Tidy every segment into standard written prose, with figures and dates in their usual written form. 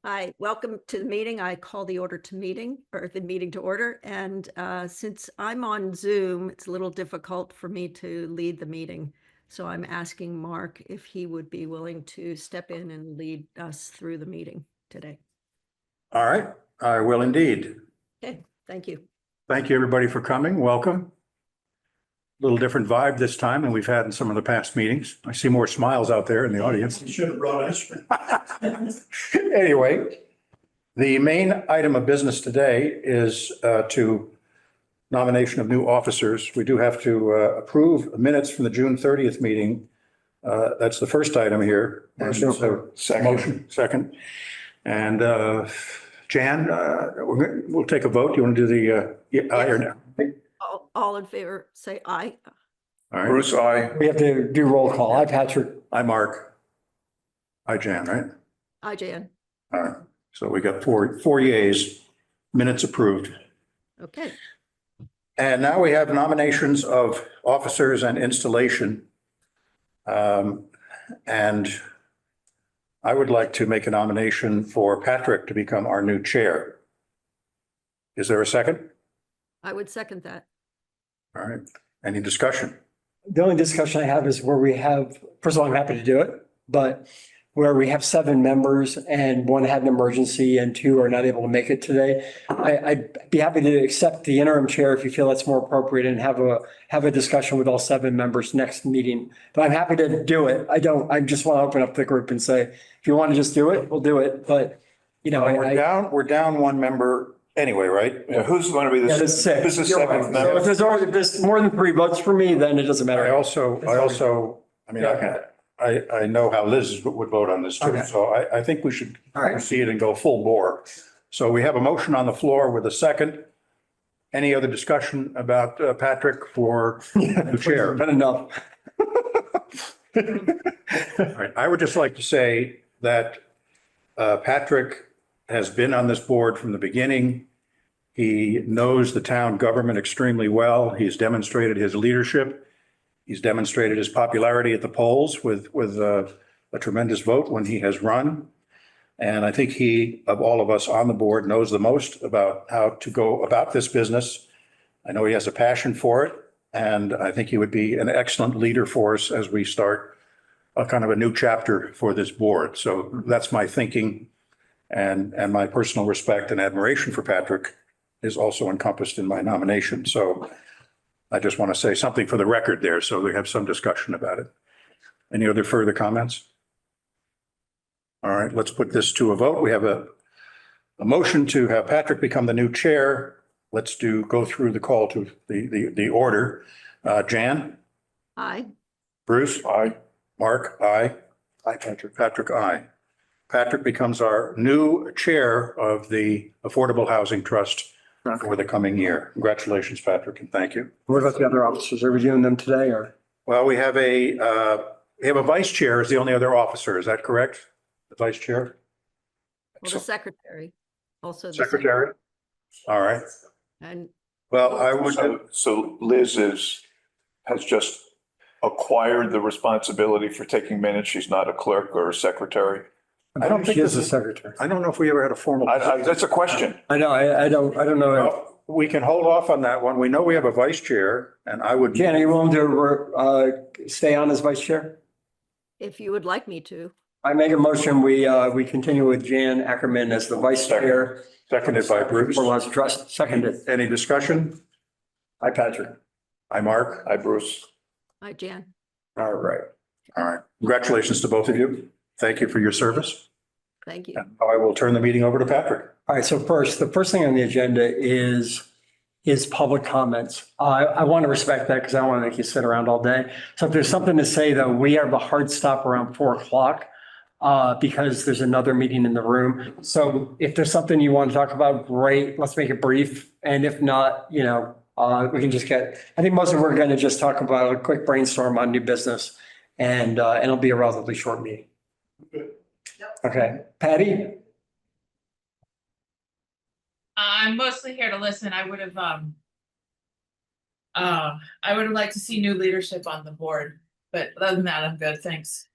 Hi, welcome to the meeting. I call the meeting to order. And since I'm on Zoom, it's a little difficult for me to lead the meeting. So I'm asking Mark if he would be willing to step in and lead us through the meeting today. All right, I will indeed. Okay, thank you. Thank you, everybody, for coming. Welcome. A little different vibe this time than we've had in some of the past meetings. I see more smiles out there in the audience. You should have brought ice cream. Anyway, the main item of business today is to nomination of new officers. We do have to approve minutes from the June 30th meeting. That's the first item here. And so, motion, second. And Jan, we'll take a vote. You want to do the aye or no? All in favor, say aye. All right. Bruce, aye. We have to do roll call. Hi, Patrick. Aye, Mark. Aye, Jan, right? Aye, Jan. All right. So we got four yeas, minutes approved. Okay. And now we have nominations of officers and installation. And I would like to make a nomination for Patrick to become our new chair. Is there a second? I would second that. All right. Any discussion? The only discussion I have is where we have, first of all, I'm happy to do it, but where we have 7 members and 1 had an emergency and 2 are not able to make it today. I'd be happy to accept the interim chair if you feel that's more appropriate and have a discussion with all 7 members next meeting. But I'm happy to do it. I just want to open up the group and say, if you want to just do it, we'll do it. But, you know, We're down 1 member anyway, right? Yeah, who's going to be the? Yeah, there's 6. This is You're seventh right. So member. if there's more than 3 votes for me, then it doesn't matter. I mean, I know how Liz would vote on this too. Okay. So I think we should All right. proceed and go full bore. So we have a motion on the floor with a second. Any other discussion about Patrick for the chair? Been enough. All right. I would just like to say that Patrick has been on this board from the beginning. He knows the town government extremely well. He's demonstrated his leadership. He's demonstrated his popularity at the polls with a tremendous vote when he has run. And I think he, of all of us on the board, knows the most about how to go about this business. I know he has a passion for it, and I think he would be an excellent leader for us as we start a kind of a new chapter for this board. So that's my thinking, and my personal respect and admiration for Patrick is also encompassed in my nomination. So I just want to say something for the record there, so we have some discussion about it. Any other further comments? All right, let's put this to a vote. We have a motion to have Patrick become the new chair. Let's go through the call to the order. Jan? Aye. Bruce? Aye. Mark? Aye. Aye, Patrick. Patrick, aye. Patrick becomes our new chair of the Affordable Housing Trust for the coming year. Congratulations, Patrick, and thank you. What about the other officers? Are we doing them today or? Well, we have a vice chair is the only other officer. Is that correct? The vice chair? Well, the secretary, also. Secretary? All right. And Well, I would, So Liz has just acquired the responsibility for taking minutes. She's not a clerk or a secretary. I don't think She is this a is- secretary. I don't know if we ever had a formal. That's a question. I know, I don't know. Well, we can hold off on that one. We know we have a vice chair, and I would. Jan, are you willing to stay on as vice chair? if you would like me to. I make a motion, we continue with Jan Ackerman as the vice chair. Seconded by Bruce. For Lots of Trust, seconded. Any discussion? Hi, Patrick. Hi, Mark. Hi, Bruce. Aye, Jan. All right. All right. Congratulations to both of you. Thank you for your service. Thank you. And I will turn the meeting over to Patrick. All right, so the first thing on the agenda is public comments. I want to respect that because I don't want to make you sit around all day. So if there's something to say, though, we have a hard stop around 4:00 because there's another meeting in the room. So if there's something you want to talk about, great, let's make it brief. And if not, we can just I think most of we're going to just talk about a quick brainstorm on new business and it'll be a relatively short meeting. Okay, Patty? I'm mostly here to listen. I would have liked to see new leadership on the board, but other than that, I'm good. Thanks.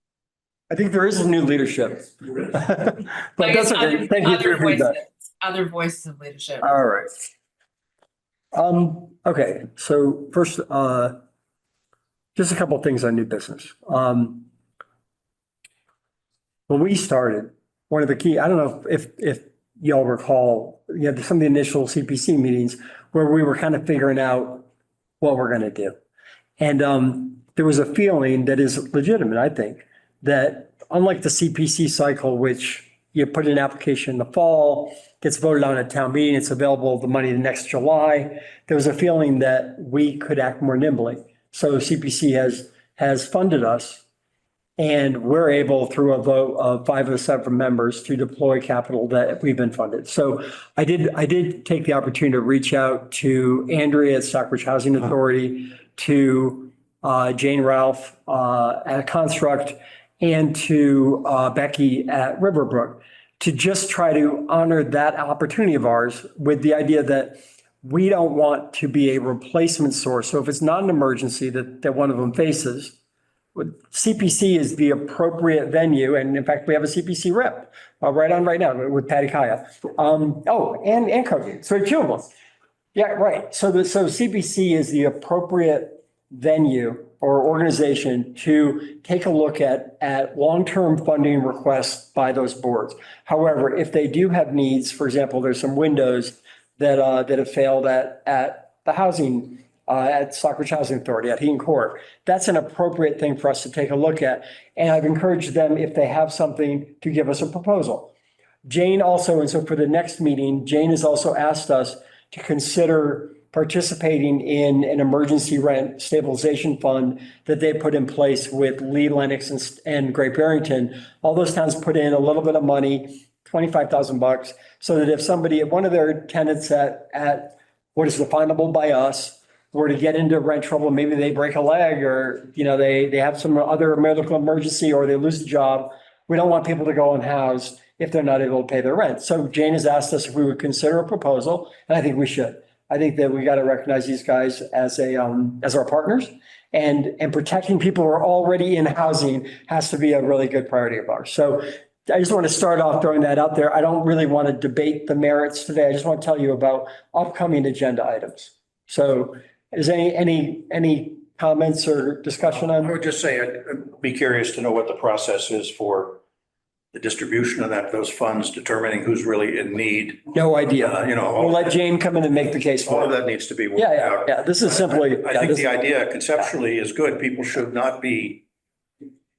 I think there is a new leadership. But I guess that's okay. Thank you for your feedback. Other voices of leadership. All right. Okay, so first, just a couple of things on new business. When we started, one of the key, I don't know if y'all recall, some of the initial CPC meetings where we were kind of figuring out what we're going to do. And there was a feeling that is legitimate, I think, that unlike the CPC cycle, which you put in an application in the fall, gets voted on at town meeting, it's available the money the next July. There was a feeling that we could act more nimbly. So CPC has funded us, and we're able, through a vote of 5 of the 7 members, to deploy capital that we've been funded. So I did take the opportunity to reach out to Andrea at Stockbridge Housing Authority, to Jane Ralph at Construct, and to Becky at Riverbrook, to just try to honor that opportunity of ours with the idea that we don't want to be a replacement source. So if it's not an emergency that one of them faces, CPC is the appropriate venue. And in fact, we have a CPC rep right now with Patty Kaya. And Cody. So 2 of them. Yeah, right. So CPC is the appropriate venue or organization to take a look at long-term funding requests by those boards. However, if they do have needs, for example, there's some windows that have failed at the housing, at Stockbridge Housing Authority, at Heaton Court, that's an appropriate thing for us to take a look at. And I've encouraged them, if they have something, to give us a proposal. Jane also, and so for the next meeting, Jane has also asked us to consider participating in an emergency rent stabilization fund that they put in place with Lee, Lennox, and Great Barrington. All those towns put in a little bit of money, $25,000, so that if one of their tenants at what is definable by us were to get into rent trouble, maybe they break a leg, or they have some other medical emergency, or they lose a job, we don't want people to go unhoused if they're not able to pay their rent. So Jane has asked us if we would consider a proposal, and I think we should. I think that we got to recognize these guys as our partners, and protecting people who are already in housing has to be a really good priority of ours. So I just want to start off throwing that out there. I don't really want to debate the merits today. I just want to tell you about upcoming agenda items. So is any comments or discussion on? I would just say, I'd be curious to know what the process is for the distribution of those funds, determining who's really in need. No idea. We'll let Jane come in and make the case All for of it. that needs to be worked out. Yeah. This is simply. I think the idea conceptually is good. People should not be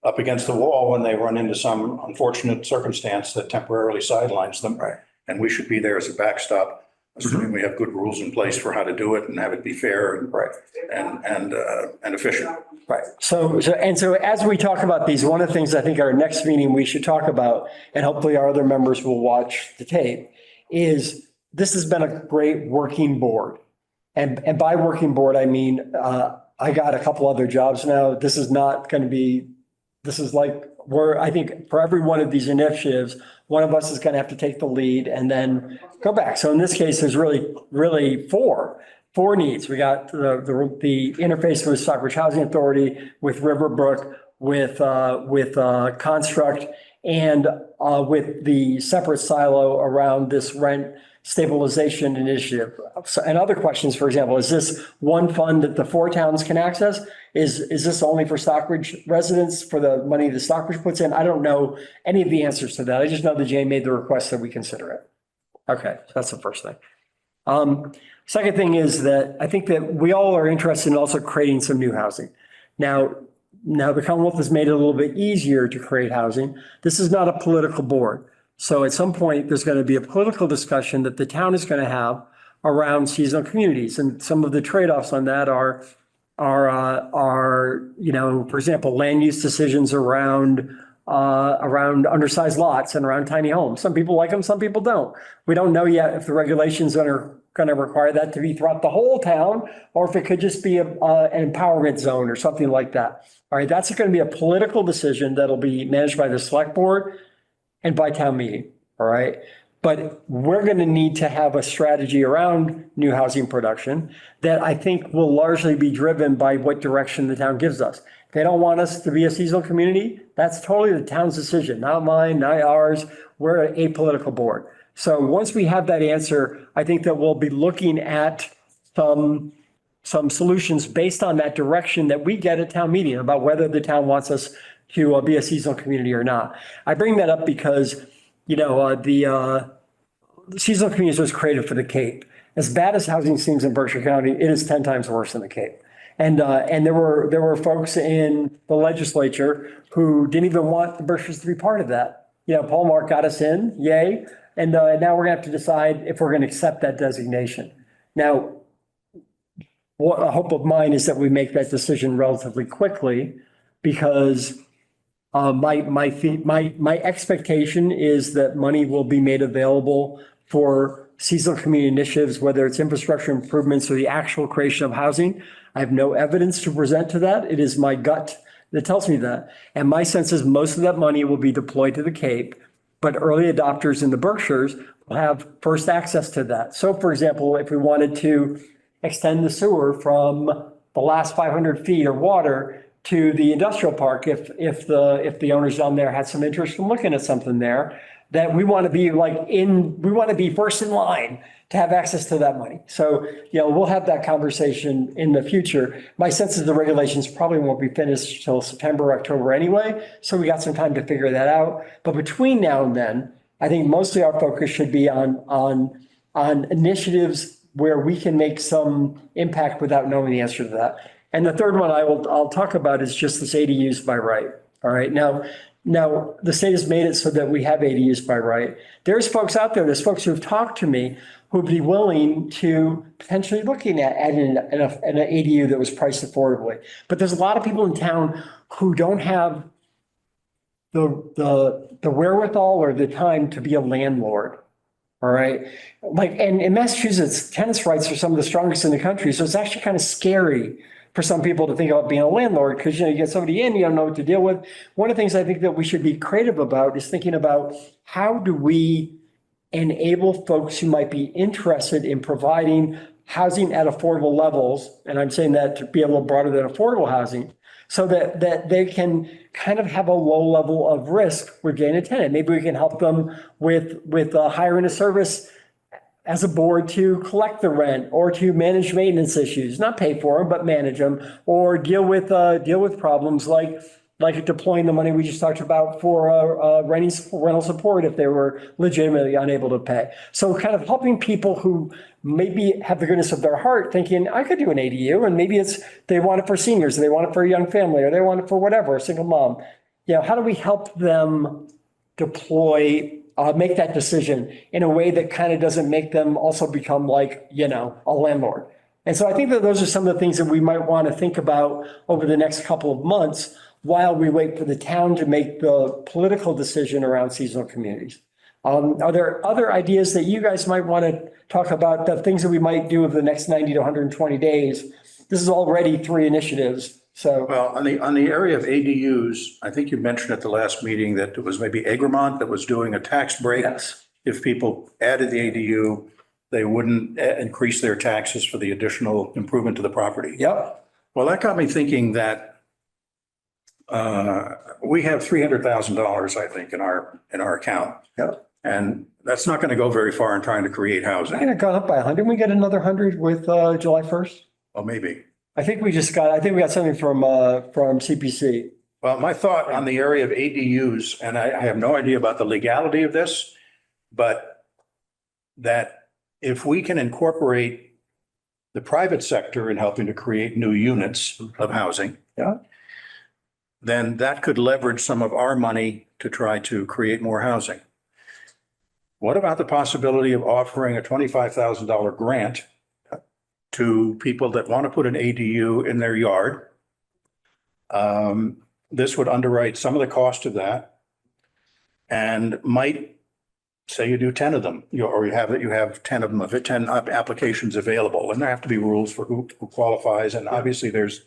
up against the wall when they run into some unfortunate circumstance that temporarily sidelines them. Right. And we should be there as a backstop, assuming we have good rules in place for how to do it and have it be fair and efficient. Right. So as we talk about these, one of the things I think our next meeting we should talk about, and hopefully our other members will watch the tape, is this has been a great working board. And by working board, I mean, I got a couple other jobs now. This is like I think for every one of these initiatives, one of us is going to have to take the lead and then go back. So in this case, there's really four needs. We got the interface with Stockbridge Housing Authority, with Riverbrook, with Construct, and with the separate silo around this rent stabilization initiative. And other questions, for example, is this one fund that the 4 towns can access? Is this only for Stockbridge residents, for the money that Stockbridge puts in? I don't know any of the answers to that. I just know that Jane made the request that we consider it. Okay, so that's the first thing. Second thing is that I think that we all are interested in also creating some new housing. Now the Commonwealth has made it a little bit easier to create housing. This is not a political board. So at some point, there's going to be a political discussion that the town is going to have around seasonal communities. And some of the trade-offs on that are, for example, land use decisions around undersized lots and around tiny homes. Some people like them, some people don't. We don't know yet if the regulations are going to require that to be throughout the whole town, or if it could just be an empowerment zone or something like that. All right, that's going to be a political decision that'll be managed by the select board and by town meeting. All right. But we're going to need to have a strategy around new housing production that I think will largely be driven by what direction the town gives us. If they don't want us to be a seasonal community, that's totally the town's decision, not mine, not ours. We're an apolitical board. So once we have that answer, I think that we'll be looking at some solutions based on that direction that we get at town meeting about whether the town wants us to be a seasonal community or not. I bring that up because, the seasonal communities was created for the Cape. As bad as housing seems in Berkshire County, it is 10 times worse than the Cape. And there were folks in the legislature who didn't even want the Berkshires to be part of that. Paul Mark got us in, yay. And now we're gonna have to decide if we're gonna accept that designation. Now, a hope of mine is that we make that decision relatively quickly because my expectation is that money will be made available for seasonal community initiatives, whether it's infrastructure improvements or the actual creation of housing. I have no evidence to present to that. It is my gut that tells me that. And my sense is most of that money will be deployed to the Cape, but early adopters in the Berkshires will have first access to that. So for example, if we wanted to extend the sewer from the last 500 feet of water to the industrial park, if the owners down there had some interest in looking at something there, that we want to be we want to be first in line to have access to that money. So, we'll have that conversation in the future. My sense is the regulations probably won't be finished till September, October anyway. So we got some time to figure that out. But between now and then, I think mostly our focus should be on initiatives where we can make some impact without knowing the answer to that. And the third one I'll talk about is just this ADUs by right. All right. Now the state has made it so that we have ADUs by right. There's folks out there, there's folks who've talked to me who'd be willing to potentially looking at adding an ADU that was priced affordably. But there's a lot of people in town who don't have the wherewithal or the time to be a landlord. All right. And in Massachusetts, tenants' rights are some of the strongest in the country. So it's actually kind of scary for some people to think about being a landlord because, you get somebody in, you don't know what to deal with. One of the things I think that we should be creative about is thinking about how do we enable folks who might be interested in providing housing at affordable levels. And I'm saying that to be a little broader than affordable housing so that they can kind of have a low level of risk with getting a tenant. Maybe we can help them with hiring a service as a board to collect the rent or to manage maintenance issues, not pay for them, but manage them, or deal with problems like deploying the money we just talked about for rental support if they were legitimately unable to pay. So kind of helping people who maybe have the goodness of their heart thinking, I could do an ADU, and maybe they want it for seniors, or they want it for a young family, or they want it for whatever, a single mom. How do we help them deploy make that decision in a way that kind of doesn't make them also become a landlord. And so I think that those are some of the things that we might want to think about over the next couple of months while we wait for the town to make the political decision around seasonal communities. Are there other ideas that you guys might want to talk about, the things that we might do over the next 90 to 120 days? This is already 3 initiatives. So, well, on the area of ADUs, I think you mentioned at the last meeting that it was maybe Egremont that was doing a tax break. yes. If people added the ADU, they wouldn't increase their taxes for the additional improvement to the property. Yep. Well, that got me thinking that we have $300,000, I think, in our account. Yep. And that's not going to go very far in trying to create housing. It got up by 100. We get another 100 with July 1st. Well, maybe. I think we got something from CPC. Well, my thought on the area of ADUs, and I have no idea about the legality of this, but that if we can incorporate the private sector in helping to create new units of housing, Yeah. then that could leverage some of our money to try to create more housing. What about the possibility of offering a $25,000 grant to people that want to put an ADU in their yard? This would underwrite some of the cost of that and might say you do 10 of them, or you have 10 of them, 10 applications available, and there have to be rules for who qualifies. And obviously there's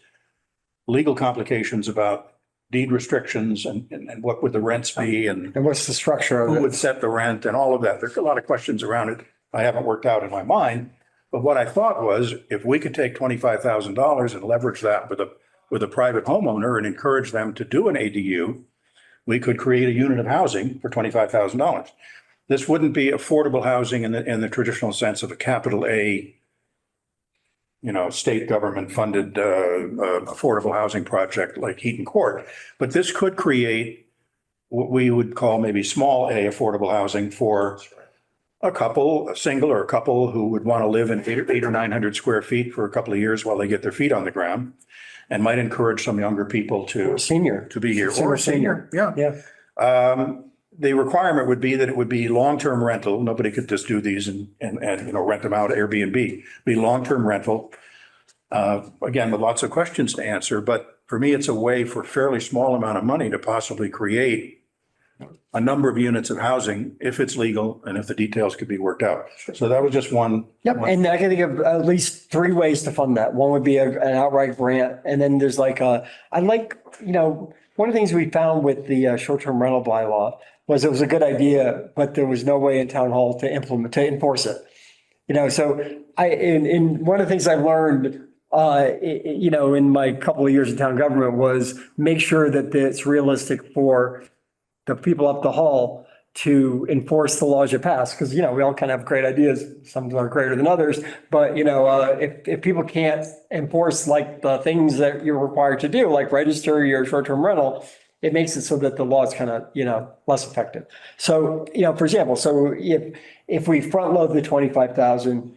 legal complications about deed restrictions and what would the rents be and And what's the structure of who it? would set the rent and all of that. There's a lot of questions around it I haven't worked out in my mind. But what I thought was if we could take $25,000 and leverage that with a private homeowner and encourage them to do an ADU, we could create a unit of housing for $25,000. This wouldn't be affordable housing in the traditional sense of a capital A, state government funded affordable housing project like Heaton Court. But this could create what we would call maybe small A affordable housing for a couple, a single or a couple who would want to live in 800 or 900 square feet for a couple of years while they get their feet on the ground, and might encourage some younger people Or senior. to be here. Consumer Or a senior, yeah. Yeah. The requirement would be that it would be long-term rental. Nobody could just do these and rent them out Airbnb. Be long-term rental. Again, with lots of questions to answer, but for me, it's a way for a fairly small amount of money to possibly create a number of units of housing if it's legal and if the details could be worked out. So that was just one. Yep, and I can think of at least three ways to fund that. One would be an outright grant, and then there's one of the things we found with the short-term rental bylaw was it was a good idea, but there was no way in town hall to enforce it. So in one of the things I learned, in my couple of years in town government was make sure that it's realistic for the people up the hall to enforce the laws you pass. Because, we all kind of have great ideas. Some are greater than others. But, if people can't enforce like the things that you're required to do, like register your short-term rental, it makes it so that the law is kind of, less effective. So, for example, if we front load the 25,000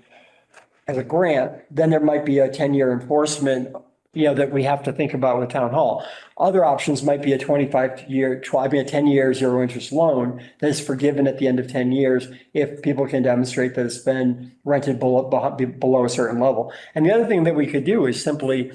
as a grant, then there might be a 10-year enforcement, that we have to think about with town hall. Other options might be a 10-year zero interest loan that is forgiven at the end of 10 years if people can demonstrate that it's been rented below a certain level. And the other thing that we could do is simply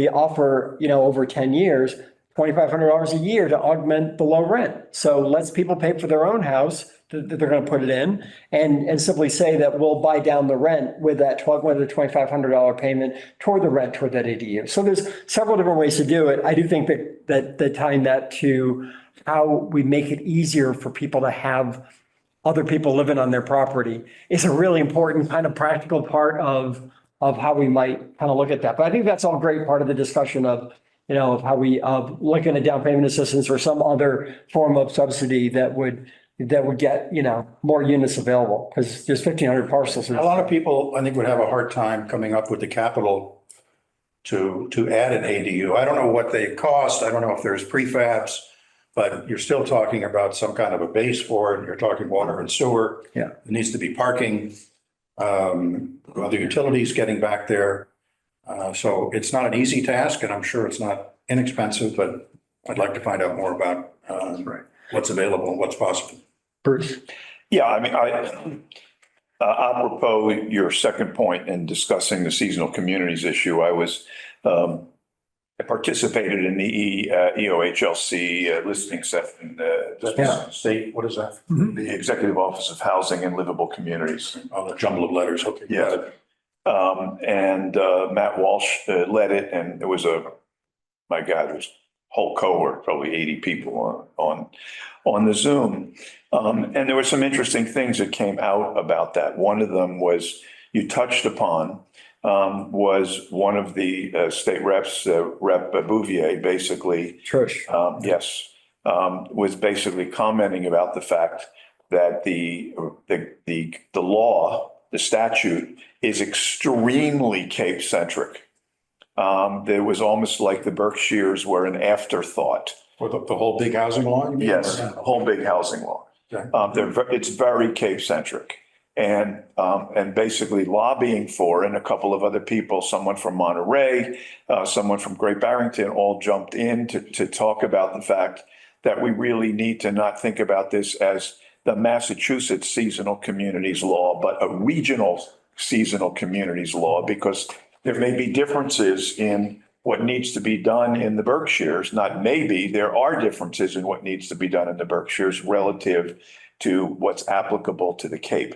offer, over 10 years, $2,500 a year to augment the low rent. So lets people pay for their own house that they're going to put it in and simply say that we'll buy down the rent with that $2,500 payment toward the rent toward that ADU. So there's several different ways to do it. I do think that tying that to how we make it easier for people to have other people living on their property is a really important kind of practical part of how we might kind of look at that. But I think that's all great part of the discussion of how we looking at down payment assistance or some other form of subsidy that would get, more units available because there's 1,500 parcels. A lot of people, I think, would have a hard time coming up with the capital to add an ADU. I don't know what they cost. I don't know if there's prefabs, but you're still talking about some kind of a base for it. You're talking water and sewer. Yeah. There needs to be parking, other utilities getting back there. So it's not an easy task, and I'm sure it's not inexpensive, but I'd like to find out more about what's available and what's possible. Bruce. Yeah, I mean, apropos your second point in discussing the seasonal communities issue, I participated in the EOHLC listening session. State, what is that? The Executive Office of Housing and Livable Communities. Oh, the jumble of letters. Okay. Yeah. And Matt Walsh led it, and it was my God, it was whole cohort, probably 80 people on the Zoom. And there were some interesting things that came out about that. One of them was you touched upon was one of the state reps, Rep Bouvier, basically. Trish. Was basically commenting about the fact that the law, the statute is extremely Cape centric. There was almost like the Berkshires were an afterthought. For the whole big housing law? Yes, the whole big housing law. Okay. It's very Cape centric, and basically lobbying for, and a couple of other people, someone from Monterey, someone from Great Barrington, all jumped in to talk about the fact that we really need to not think about this as the Massachusetts seasonal communities law, but a regional seasonal communities law, because there may be differences in what needs to be done in the Berkshires. Not maybe, there are differences in what needs to be done in the Berkshires relative to what's applicable to the Cape.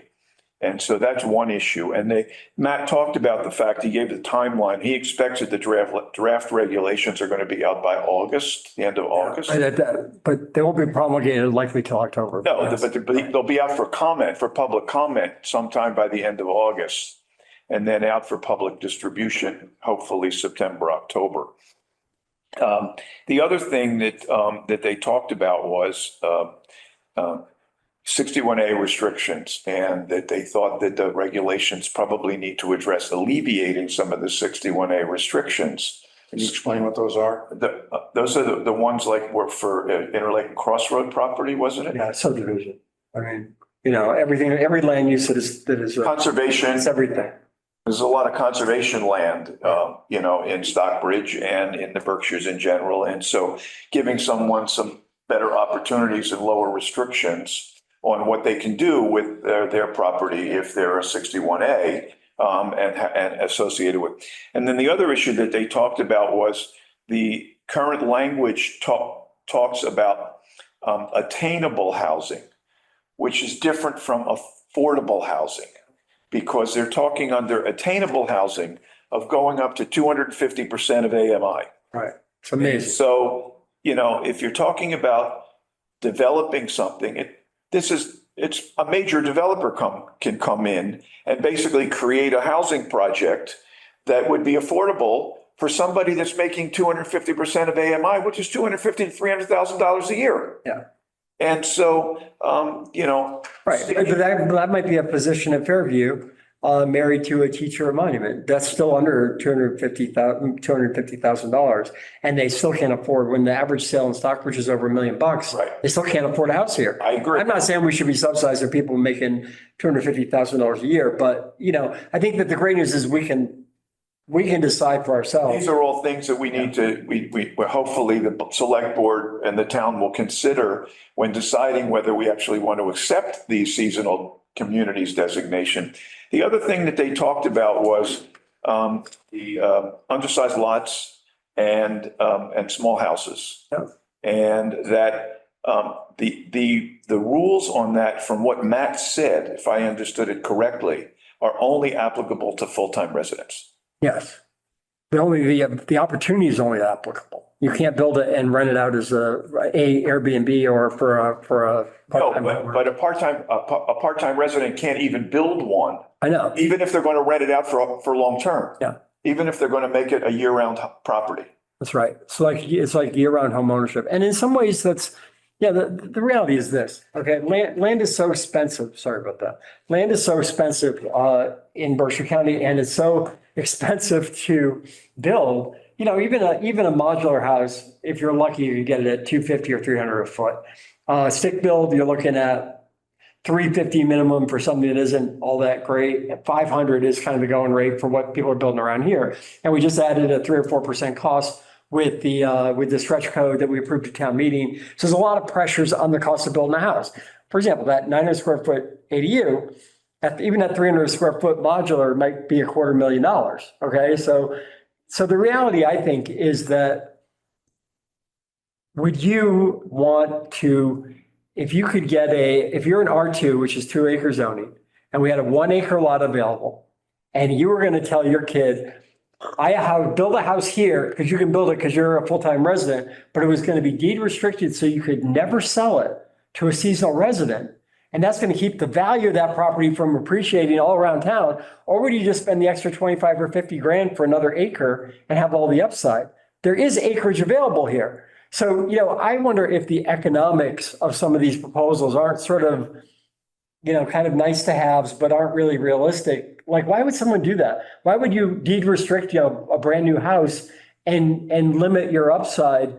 And so that's one issue. And Matt talked about the fact, he gave the timeline. He expects that the draft regulations are going to be out by August, the end of August. But they won't be promulgated likely till October. No, Yes. but they'll be out for comment, for public comment sometime by the end of August. And then out for public distribution, hopefully September, October. The other thing that they talked about was 61A restrictions, and that they thought that the regulations probably need to address alleviating some of the 61A restrictions. Can you explain what those are? Those are the ones like were for Interlake Crossroad property, wasn't it? Yeah, subdivision. I mean, everything, every land use that is Conservation. it's everything. There's a lot of conservation land, in Stockbridge and in the Berkshires in general. And so giving someone some better opportunities and lower restrictions on what they can do with their property if they're a 61A and associated with. And then the other issue that they talked about was the current language talks about attainable housing, which is different from affordable housing, because they're talking under attainable housing of going up to 250% of AMI. Right. It's amazing. So, if you're talking about developing something, it's a major developer can come in and basically create a housing project that would be affordable for somebody that's making 250% of AMI, which is $250,000 to $300,000 a year. Yeah. And so, Right, but that might be a position at Fairview, married to a teacher at Monument. That's still under $250,000. And they still can't afford, when the average sale in Stockbridge is over $1 million, Right. they still can't afford a house here. I agree. I'm not saying we should be subsidizing people making $250,000 a year, but I think that the great news is we can decide for ourselves. These are all things that we need to, we hopefully the select board and the town will consider when deciding whether we actually want to accept the seasonal communities designation. The other thing that they talked about was the undersized lots and small houses. Yeah. And that the rules on that, from what Matt said, if I understood it correctly, are only applicable to full-time residents. Yes. The opportunity is only applicable. You can't build it and rent it out as a Airbnb or for a No, part-time. but a part-time resident can't even build one, I know. even if they're going to rent it out for long term. Yeah. Even if they're going to make it a year-round property. That's right. So it's like year-round home ownership. And in some ways the reality is this, okay? Land is so expensive. Sorry about that. Land is so expensive in Berkshire County, and it's so expensive to build. Even a modular house, if you're lucky, you get it at $250 or $300 a foot. Stick build, you're looking at $350 minimum for something that isn't all that great. $500 is kind of the going rate for what people are building around here. And we just added a 3 or 4% cost with the stretch code that we approved at town meeting. So there's a lot of pressures on the cost of building a house. For example, that 900 square foot ADU, even that 300 square foot modular might be $250,000. Okay, so the reality, I think, is that would you want to, if you're an R2, which is 2 acre zoning, and we had a 1 acre lot available, and you were going to tell your kid, build a house here because you can build it because you're a full-time resident, but it was going to be deed restricted so you could never sell it to a seasonal resident. And that's going to keep the value of that property from appreciating all around town. Or would you just spend the extra 25 or 50 grand for another acre and have all the upside? There is acreage available here. So, I wonder if the economics of some of these proposals aren't sort of, kind of nice to haves, but aren't really realistic. Like, why would someone do that? Why would you deed restrict, a brand new house and limit your upside,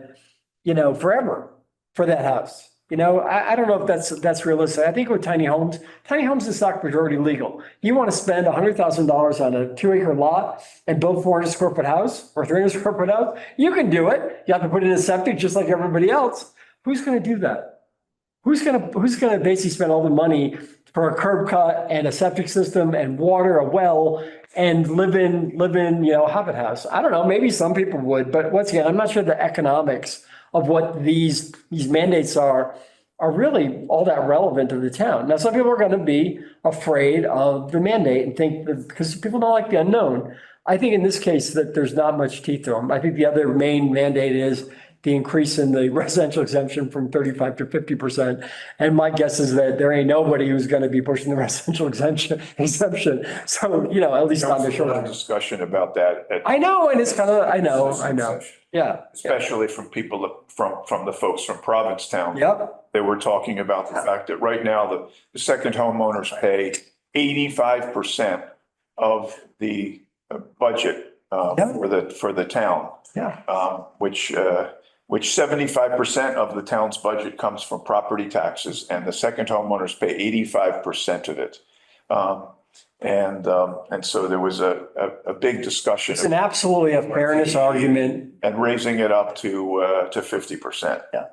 forever for that house? I don't know if that's realistic. I think with tiny homes in Stockbridge are already legal. You want to spend $100,000 on a 2 acre lot and build 400 square foot house or 300 square foot house, you can do it. You have to put in a septic just like everybody else. Who's going to do that? Who's going to basically spend all the money for a curb cut and a septic system and water, a well, and live in Hobbit house? I don't know. Maybe some people would, but once again, I'm not sure the economics of what these mandates are are really all that relevant to the town. Now, some people are going to be afraid of the mandate and think that because people don't like the unknown. I think in this case that there's not much teeth to them. I think the other main mandate is the increase in the residential exemption from 35 to 50%. And my guess is that there ain't nobody who's going to be pushing the residential exemption. So, you know, at least on the There was a lot short. of discussion about that. I know, and it's kind of, I know. Yeah. Especially from people, from the folks from Provincetown. Yep. They were talking about the fact that right now, the second homeowners pay 85% of the budget for the town. Yeah. Which 75% of the town's budget comes from property taxes, and the second homeowners pay 85% of it. And so there was a big discussion. It's absolutely a fairness argument. And raising it up to 50%. Yeah.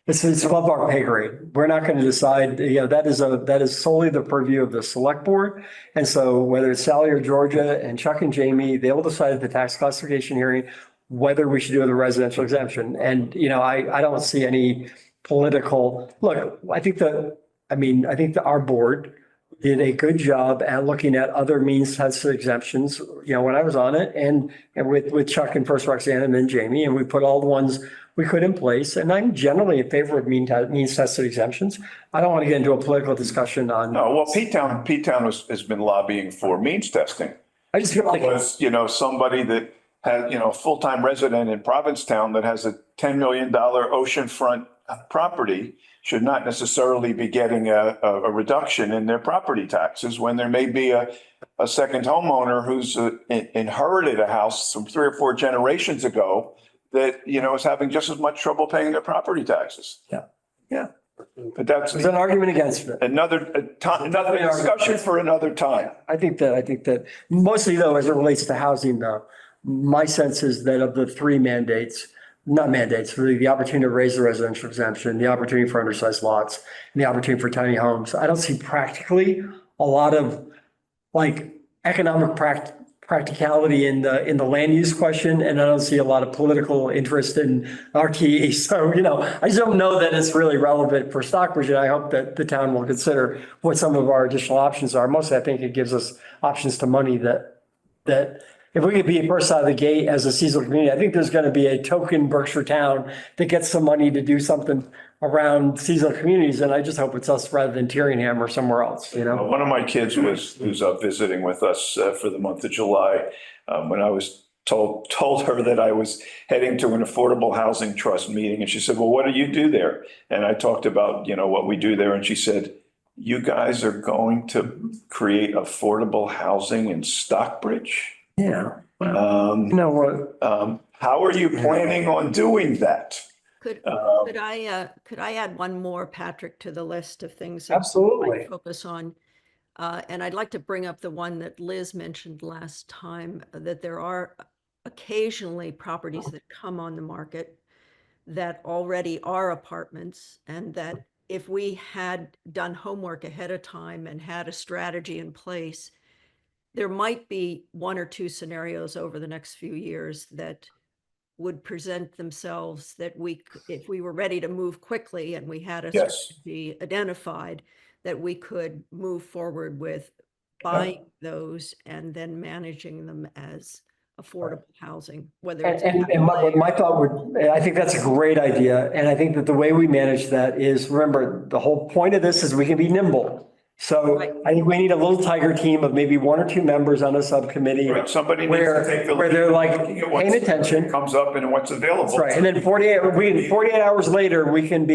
It's above our pay grade. We're not going to decide, you know, that is solely the purview of the select board. And so whether it's Sally or Georgia and Chuck and Jamie, they will decide at the tax classification hearing whether we should do the residential exemption. And, you know, I don't see any political, look, I think that our board did a good job at looking at other means tested exemptions, you know, when I was on it and with Chuck and first Roxanne and then Jamie, and we put all the ones we could in place. And I'm generally in favor of means tested exemptions. I don't want to get into a political discussion on. No, well, P-Town has been lobbying for means testing. I just feel like Was, you know, somebody that had, you know, a full-time resident in Provincetown that has a $10 million oceanfront property should not necessarily be getting a reduction in their property taxes when there may be a second homeowner who's inherited a house from 3 or 4 generations ago that, you know, is having just as much trouble paying their property taxes. Yeah. But that's there's an argument against it. another discussion for another time. I think that mostly though, as it relates to housing though, my sense is that of the 3 mandates, not mandates, really the opportunity to raise the residential exemption, the opportunity for undersized lots, and the opportunity for tiny homes. I don't see practically a lot of like economic practicality in the land use question, and I don't see a lot of political interest in RTE. So, you know, I just don't know that it's really relevant for Stockbridge, and I hope that the town will consider what some of our additional options are. Mostly, I think it gives us options to money that if we could be first out of the gate as a seasonal community, I think there's going to be a token Berkshire town that gets some money to do something around seasonal communities. And I just hope it's us rather than Tyringham or somewhere else, you know? One of my kids who's up visiting with us for the month of July. When I was told her that I was heading to an affordable housing trust meeting, and she said, well, what do you do there? And I talked about, you know, what we do there. And she said, you guys are going to create affordable housing in Stockbridge? Yeah. Well, you know what? How are you planning on doing that? Could I add one more, Patrick, to the list of things that Absolutely. I focus on? And I'd like to bring up the one that Liz mentioned last time, that there are occasionally properties that come on the market that already are apartments, and that if we had done homework ahead of time and had a strategy in place, there might be 1 or 2 scenarios over the next few years that would present themselves that if we were ready to move quickly and we had a strategy identified, that we could move forward with buying those and then managing them as affordable housing, whether it's. And my thought I think that's a great idea. And I think that the way we manage that is, remember, the whole point of this is we can be nimble. So I think we need a little tiger team of maybe 1 or 2 members on a subcommittee. Right, somebody needs to take the where they're like paying attention. Comes up and what's available. That's right. And then 48 hours later, we can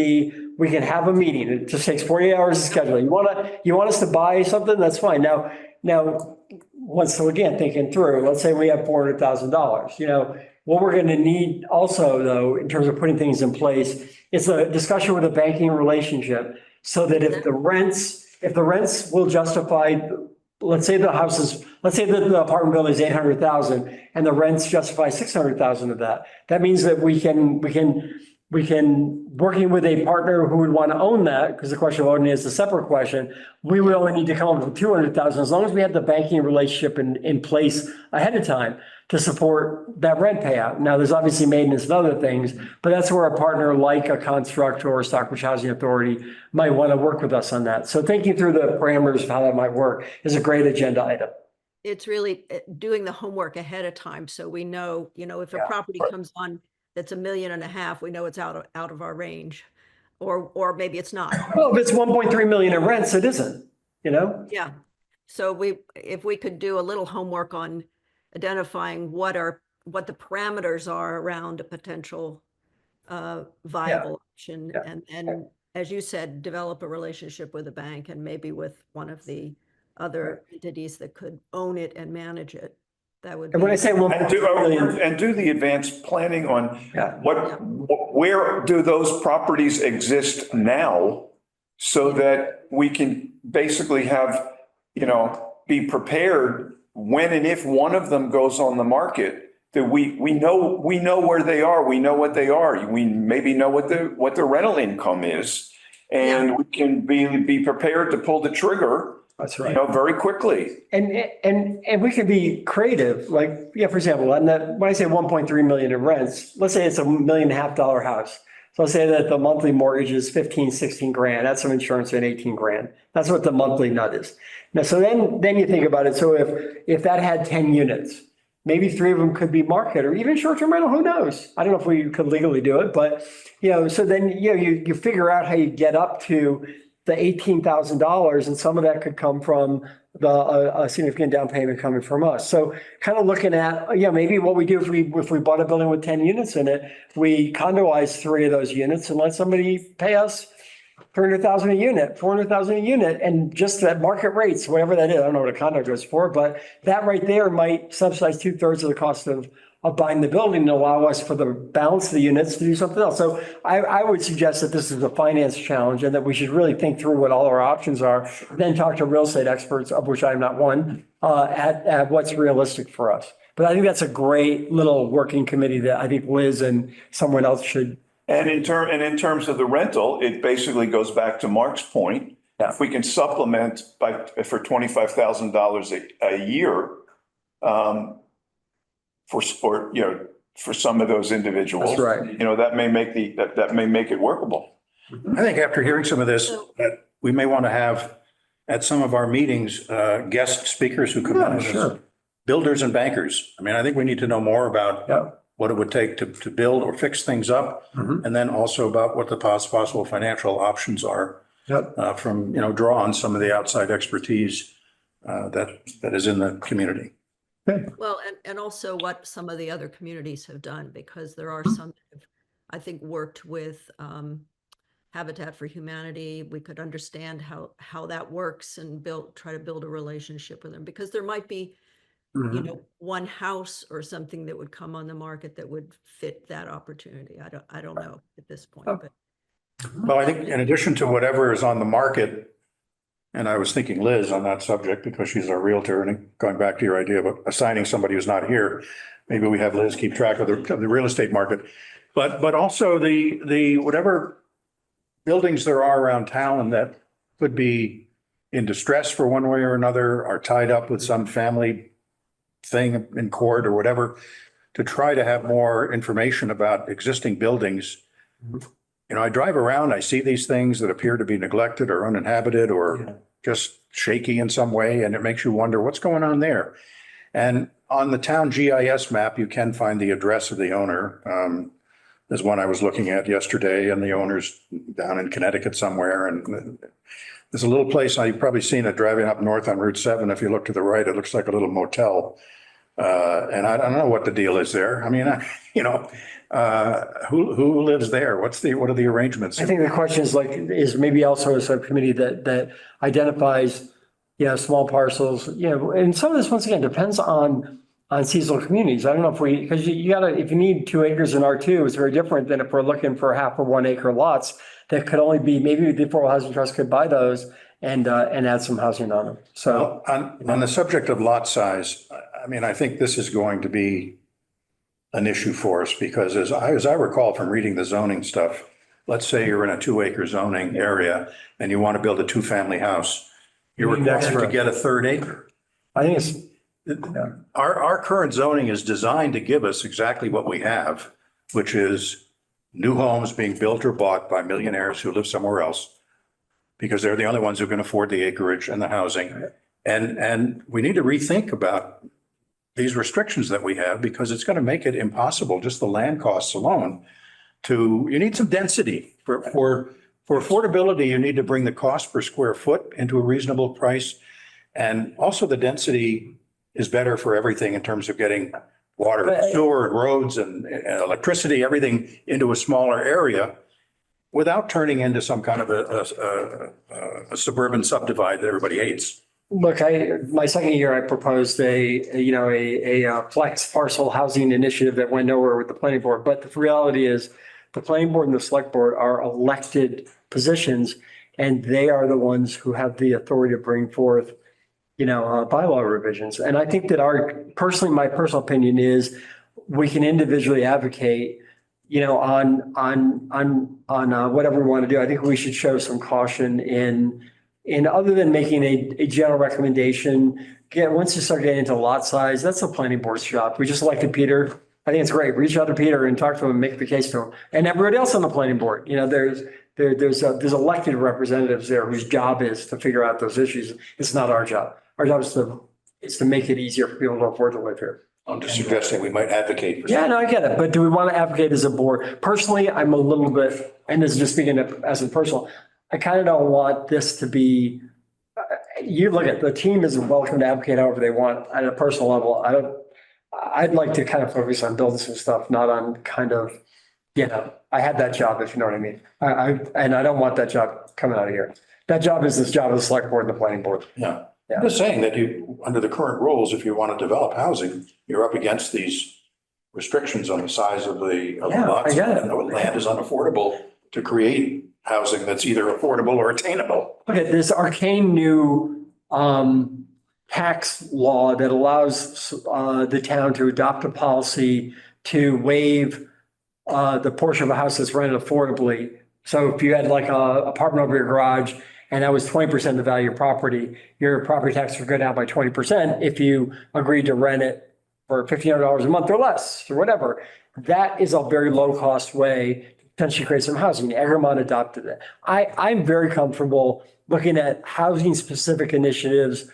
have a meeting. It just takes 48 hours to schedule. You want us to buy something? That's fine. Now, once again, thinking through, let's say we have $400,000, you know, what we're going to need also though, in terms of putting things in place, is a discussion with a banking relationship so that if the rents will justify, let's say the apartment building is 800,000 and the rents justify 600,000 of that. That means that we can working with a partner who would want to own that, because the question of owning is a separate question. We would only need to come up with 200,000, as long as we had the banking relationship in place ahead of time to support that rent payout. Now, there's obviously maintenance and other things, but that's where a partner like a Construct or Stockbridge Housing Authority might want to work with us on that. So thinking through the parameters of how that might work is a great agenda item. It's really doing the homework ahead of time, so we know, if a property right. comes on that's $1.5 million, we know it's out of our range, or maybe it's not. Well, if it's 1.3 million in rents, it isn't, Yeah. So if we could do a little homework on identifying what the parameters are around a potential viable option, Yeah. and as you said, develop a relationship with a bank and maybe with one of the other entities that could own it and manage it. That would And when I be, say And 1.3 million, and do the advanced planning on Yeah. where do those properties exist now? So that we can basically have, be prepared when and if one of them goes on the market, that we know where they are, we know what they are. We maybe know what the rental income is. And we can be prepared to pull the trigger, that's right. very quickly. And we can be creative, like, for example, when I say 1.3 million in rents, let's say it's $1.5 million house. So let's say that the monthly mortgage is 15, 16 grand. That's some insurance and 18 grand. That's what the monthly nut is. Now, so then you think about it. So if that had 10 units, maybe 3 of them could be market or even short-term rental, who knows? I don't know if we could legally do it, but, so then, you figure out how you get up to the $18,000, and some of that could come from a significant down payment coming from us. So kind of looking at, maybe what we do if we bought a building with 10 units in it, we condoize 3 of those units and let somebody pay us $300,000 a unit, $400,000 a unit, and just at market rates, whatever that is. I don't know what a condo goes for, but that right there might subsidize 2/3 of the cost of buying the building and allow us for the balance of the units to do something else. So I would suggest that this is a finance challenge and that we should really think through what all our options are, then talk to real estate experts, of which I'm not one, at what's realistic for us. But I think that's a great little working committee that I think Liz and someone else should. And in terms of the rental, it basically goes back to Mark's point. Yeah. If we can supplement for $25,000 a year, for some of those individuals. That's right. That may make it workable. I think after hearing some of this, that we may want to have at some of our meetings, guest speakers who come in, Sure. builders and bankers. I mean, I think we need to know more about Yeah. what it would take to build or fix things up. And then also about what the possible financial options are Yep. from, draw on some of the outside expertise that is in the community. well, and also what some of the other communities have done, because there are some that have, I think, worked with Habitat for Humanity. We could understand how that works and try to build a relationship with them, because there might be, one house or something that would come on the market that would fit that opportunity. I don't know at this point, but Well, I think in addition to whatever is on the market, and I was thinking Liz on that subject because she's our realtor, and going back to your idea of assigning somebody who's not here, maybe we have Liz keep track of the real estate market, but also the whatever buildings there are around town that could be in distress for one way or another, are tied up with some family thing in court or whatever, to try to have more information about existing buildings. I drive around, I see these things that appear to be neglected or uninhabited or just shaky in some way, and it makes you wonder what's going on there. And on the town GIS map, you can find the address of the owner. There's one I was looking at yesterday, and the owner's down in Connecticut somewhere. And there's a little place, you've probably seen it driving up north on Route 7. If you look to the right, it looks like a little motel. And I don't know what the deal is there. I mean, who lives there? What are the arrangements? I think the question is maybe also a subcommittee that identifies, small parcels, and some of this, once again, depends on seasonal communities. I don't know because if you need 2 acres in R2, it's very different than if we're looking for half or 1 acre lots that could only be, maybe the Affordable Housing Trust could buy those and add some housing on them. So on the subject of lot size, I mean, I think this is going to be an issue for us because as I recall from reading the zoning stuff, let's say you're in a 2-acre zoning area and you want to build a 2-family house, you're You need required to extra. get a 3rd acre. I think it's, Our current zoning is designed to give us exactly what we have, which is new homes being built or bought by millionaires who live somewhere else because they're the only ones who can afford the acreage and the housing. And we need to rethink about these restrictions that we have because it's going to make it impossible, just the land costs alone, you need some density. For affordability, you need to bring the cost per square foot into a reasonable price. And also the density is better for everything in terms of getting water, and sewer, and roads and electricity, everything into a smaller area without turning into some kind of a suburban subdivide that everybody hates. look, my second year, I proposed a flex parcel housing initiative that went nowhere with the planning board. But the reality is the planning board and the select board are elected positions and they are the ones who have the authority to bring forth bylaw revisions. And I think that my personal opinion is we can individually advocate, on whatever we want to do. I think we should show some caution in other than making a general recommendation. Again, once you start getting into lot size, that's the planning board's job. We just elected Peter. I think it's great. Reach out to Peter and talk to him and make the case to him. And everybody else on the planning board, there's elected representatives there whose job is to figure out those issues. It's not our job. Our job is to make it easier for people to afford to live here. I'm just suggesting we might advocate for. Yeah, no, I get it. But do we want to advocate as a board? Personally, I'm a little bit, and this is just speaking as a personal, I kind of don't want this to be, you look at the team is welcome to advocate however they want at a personal level. I'd like to kind of focus on building some stuff, not on kind of, I had that job, if you know what I mean. And I don't want that job coming out of here. That job is this job of the select board and the planning board. Yeah. Yeah. I'm just saying that under the current rules, if you want to develop housing, you're up against these restrictions on the size of the Yeah, lots. I get it. And the land is unaffordable to create housing that's either affordable or attainable. Okay, this arcane new tax law that allows the town to adopt a policy to waive the portion of a house that's rented affordably. So if you had like a apartment over your garage and that was 20% of the value of your property tax would go down by 20% if you agreed to rent it for $1,500 a month or less or whatever. That is a very low cost way to potentially create some housing. Egremont adopted it. I'm very comfortable looking at housing specific initiatives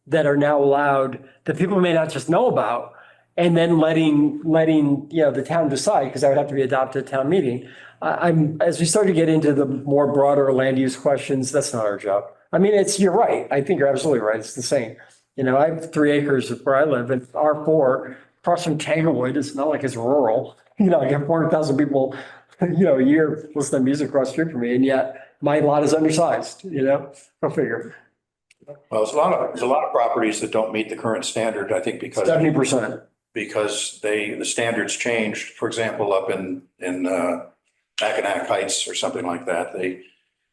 that are now allowed that people may not just know about, and then letting the town decide, because that would have to be adopted at town meeting. As we start to get into the more broader land use questions, that's not our job. I mean, you're right. I think you're absolutely right. It's the same. I have 3 acres where I live and R4 across from Tanglewood. It's not like it's rural. I get 400,000 people, a year listen to music across the street from me. And yet my lot is undersized, go figure. Well, there's a lot of properties that don't meet the current standard, I think, because 70%. the standards changed. For example, up in Mackinac Heights or something like that,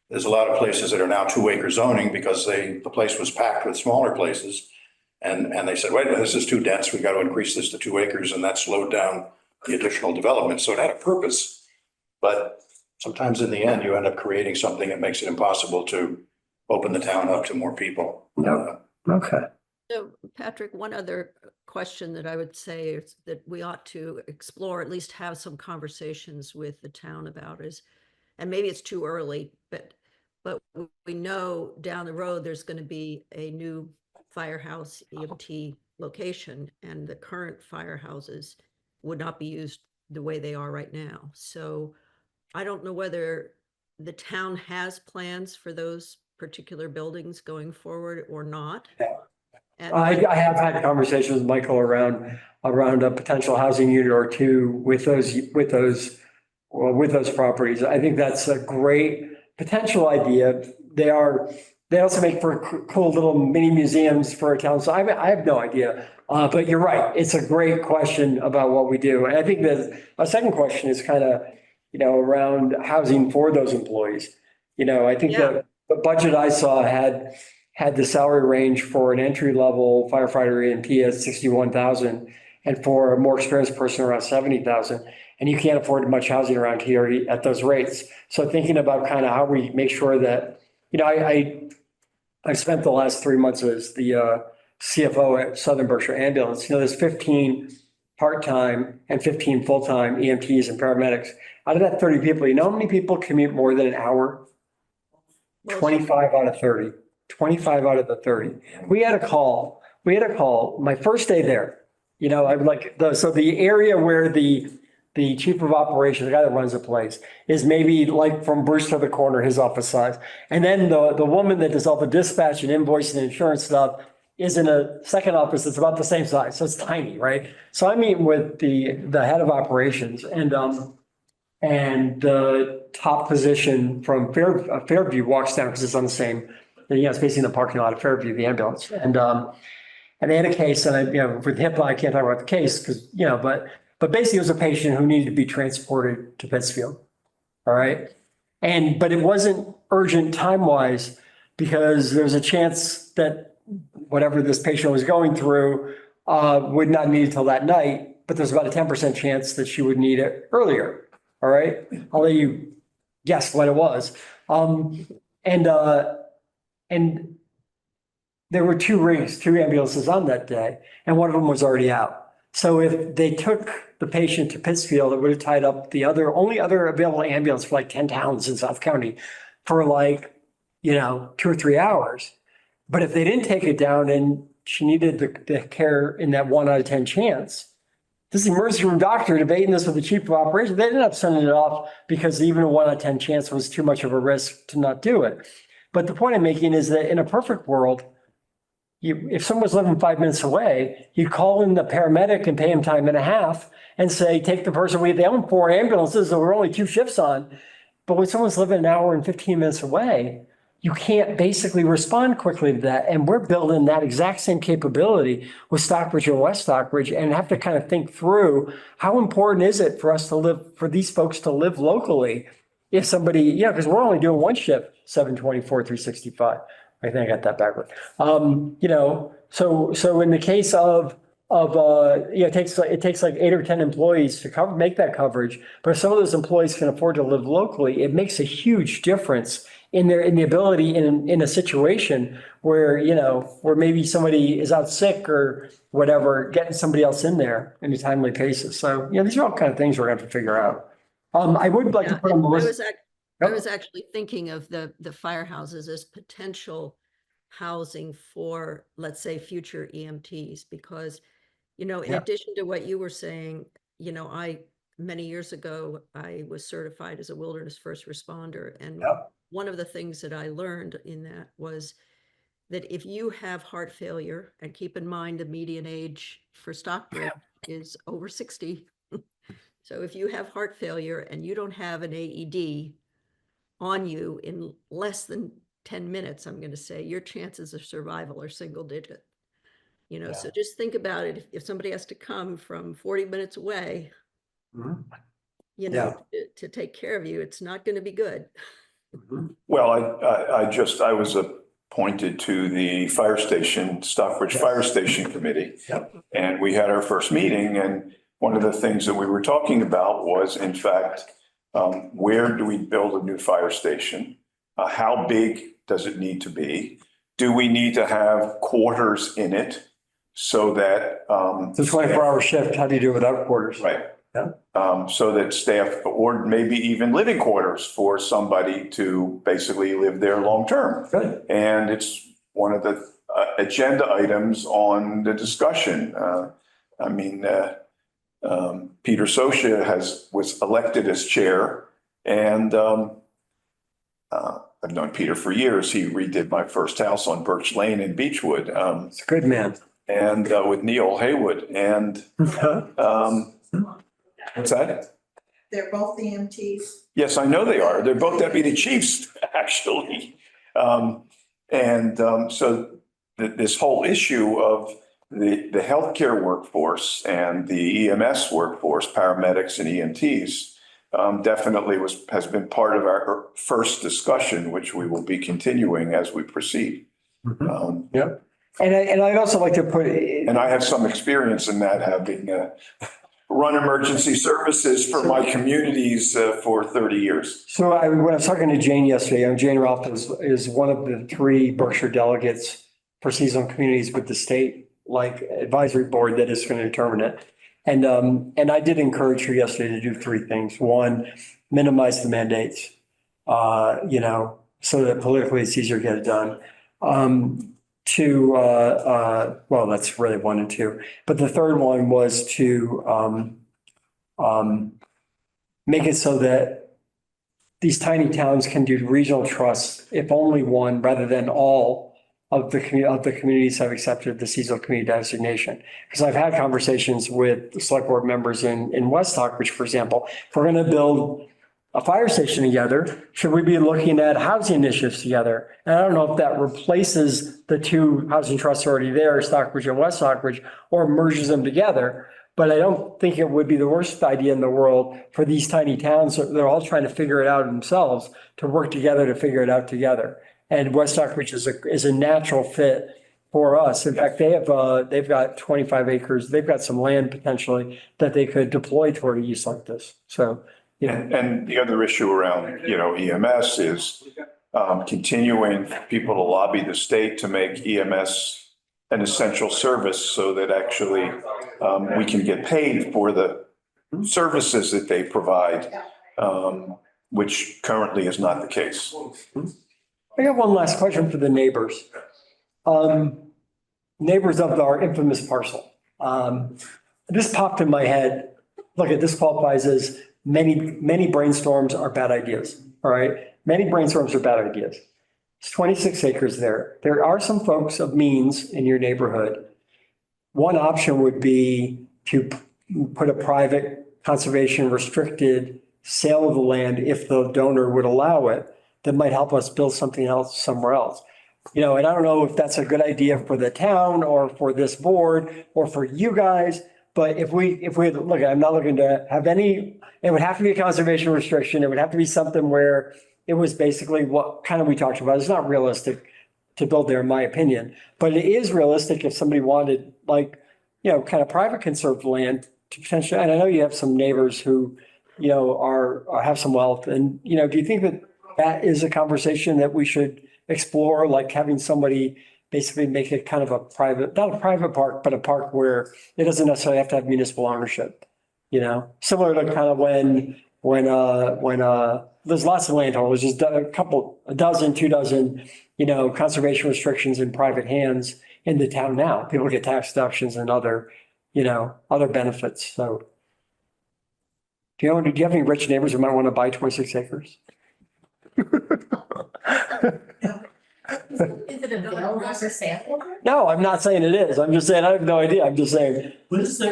there's a lot of places that are now 2-acre zoning because the place was packed with smaller places. And they said, wait a minute, this is too dense. We got to increase this to 2 acres. And that slowed down the additional development. So it had a purpose. But sometimes in the end, you end up creating something that makes it impossible to open the town up to more people. Okay. So Patrick, one other question that I would say is that we ought to explore, at least have some conversations with the town about is, and maybe it's too early, but we know down the road there's going to be a new firehouse EMT location, and the current firehouses would not be used the way they are right now. So I don't know whether the town has plans for those particular buildings going forward or not. And I have had conversations with Michael around a potential housing unit or two with those properties. I think that's a great potential idea. They also make for cool little mini museums for a town. So I have no idea. But you're right. It's a great question about what we do. And I think that a second question is kind of, around housing for those employees. I think that the budget I saw had the salary range for an entry level firefighter EMT at 61,000. and for a more experienced person around 70,000. And you can't afford much housing around here at those rates. So thinking about kind of how we make sure that, I spent the last 3 months as the CFO at Southern Berkshire Ambulance. There's 15 part-time and 15 full-time EMTs and paramedics. Out of that 30 people, how how many people commute more than an hour? 25 out of 30. 25 out of the 30. We had a call my first day there. So the area where the chief of operations, the guy that runs the place, is maybe like from Bruce to the corner, his office size. And then the woman that does all the dispatch and invoicing and insurance stuff is in a second office that's about the same size. So it's tiny, right? So I meet with the head of operations and the top position from Fairview walks down because it's on the same, it's facing the parking lot of Fairview, the ambulance. And they had a case, and with HIPAA, I can't talk about the case because, but basically it was a patient who needed to be transported to Pittsfield. All right. But it wasn't urgent time-wise because there was a chance that whatever this patient was going through would not need it till that night, but there's about a 10% chance that she would need it earlier. All right. I'll let you guess what it was. And there were two ambulances on that day, and one of them was already out. So if they took the patient to Pittsfield, it would have tied up the only other available ambulance for like 10 towns in South County for 2 or 3 hours. But if they didn't take it down and she needed the care in that 1 out of 10 chance, this emergency room doctor debating this with the chief of operations, they ended up sending it off because even a 1 out of 10 chance was too much of a risk to not do it. But the point I'm making is that in a perfect world, if someone's living 5 minutes away, you call in the paramedic and pay him time and a half and say, take the person. They own 4 ambulances, so we're only 2 shifts on. But when someone's living an hour and 15 minutes away, you can't basically respond quickly to that. And we're building that exact same capability with Stockbridge and West Stockbridge, and have to kind of think through how important is it for us to live, for these folks to live locally. If somebody, because we're only doing 1 shift, 724, 365. I think I got that backward. So in the case of it takes like 8 or 10 employees to make that coverage. But if some of those employees can afford to live locally, it makes a huge difference in the ability in a situation where, where maybe somebody is out sick or whatever, getting somebody else in there in a timely basis. So, these are all kind of things we're going to have to figure out. I would like to put on the list. I was actually thinking of the firehouses as potential housing for, let's say, future EMTs, because, in addition to what you were saying, many years ago, I was certified as a wilderness first responder. And one of the things that I learned in that was that if you have heart failure, and keep in mind the median age for Stockbridge is over 60. So if you have heart failure and you don't have an AED on you in less than 10 minutes, I'm going to say your chances of survival are single digit. So just think about it. If somebody has to come from 40 minutes away, to take care of you, it's not going to be good. Well, I was appointed to the fire station, Stockbridge Fire Station Committee. And we had our first meeting, and one of the things that we were talking about was, in fact, where do we build a new fire station? How big does it need to be? Do we need to have quarters in it so that It's a 24-hour shift. How do you do it without quarters? Right. Yeah. So that staff, or maybe even living quarters for somebody to basically live there long term. Good. And it's one of the agenda items on the discussion. Peter Socia was elected as chair, and I've known Peter for years. He redid my first house on Birch Lane in Beechwood. It's a good man. And with Neil Haywood. And what's that? They're both EMTs. Yes, I know they are. They're both deputy chiefs, actually. So this whole issue of the healthcare workforce and the EMS workforce, paramedics and EMTs, definitely has been part of our first discussion, which we will be continuing as we proceed. Yep. And I'd also like to put, And I have some experience in that, having run emergency services for my communities for 30 years. so when I was talking to Jane yesterday, Jane Ralph is one of the 3 Berkshire delegates for seasonal communities with the state, like advisory board that is going to determine it. And I did encourage her yesterday to do 3 things. One, minimize the mandates, so that politically it's easier to get it done. 2, well, that's really 1 and 2. But the third one was to make it so that these tiny towns can do regional trusts if only one rather than all of the communities have accepted the seasonal community designation. Because I've had conversations with the select board members in West Stockbridge, for example. If we're going to build a fire station together, should we be looking at housing initiatives together? And I don't know if that replaces the 2 housing trusts already there, Stockbridge and West Stockbridge, or merges them together. But I don't think it would be the worst idea in the world for these tiny towns. They're all trying to figure it out themselves to work together to figure it out together. And West Stockbridge is a natural fit for us. In fact, they've got 25 acres. They've got some land potentially that they could deploy toward a use like this. So, And the other issue around, EMS is continuing for people to lobby the state to make EMS an essential service so that actually we can get paid for the services that they provide, which currently is not the case. I got one last question for the neighbors. Neighbors of our infamous parcel. This popped in my head. Look, this qualifies as many brainstorms are bad ideas. All right. Many brainstorms are bad ideas. It's 26 acres there. There are some folks of means in your neighborhood. One option would be to put a private conservation restricted sale of the land if the donor would allow it. That might help us build something else somewhere else. And I don't know if that's a good idea for the town or for this board or for you guys. But if we look, I'm not looking to have any, it would have to be a conservation restriction. It would have to be something where it was basically what kind of we talked about. It's not realistic to build there, in my opinion, but it is realistic if somebody wanted kind of private conserved land to potentially, and I know you have some neighbors who, have some wealth. And, do you think that is a conversation that we should explore, like having somebody basically make it kind of a private, not a private park, but a park where it doesn't necessarily have to have municipal ownership, similar to kind of when there's lots of landholders, just a dozen, 2 dozen, conservation restrictions in private hands in the town now. People get tax deductions and other benefits. So do you have any rich neighbors who might want to buy 26 acres? Is it available for sale? No, I'm not saying it is. I'm just saying, I have no idea. I'm just saying. What is the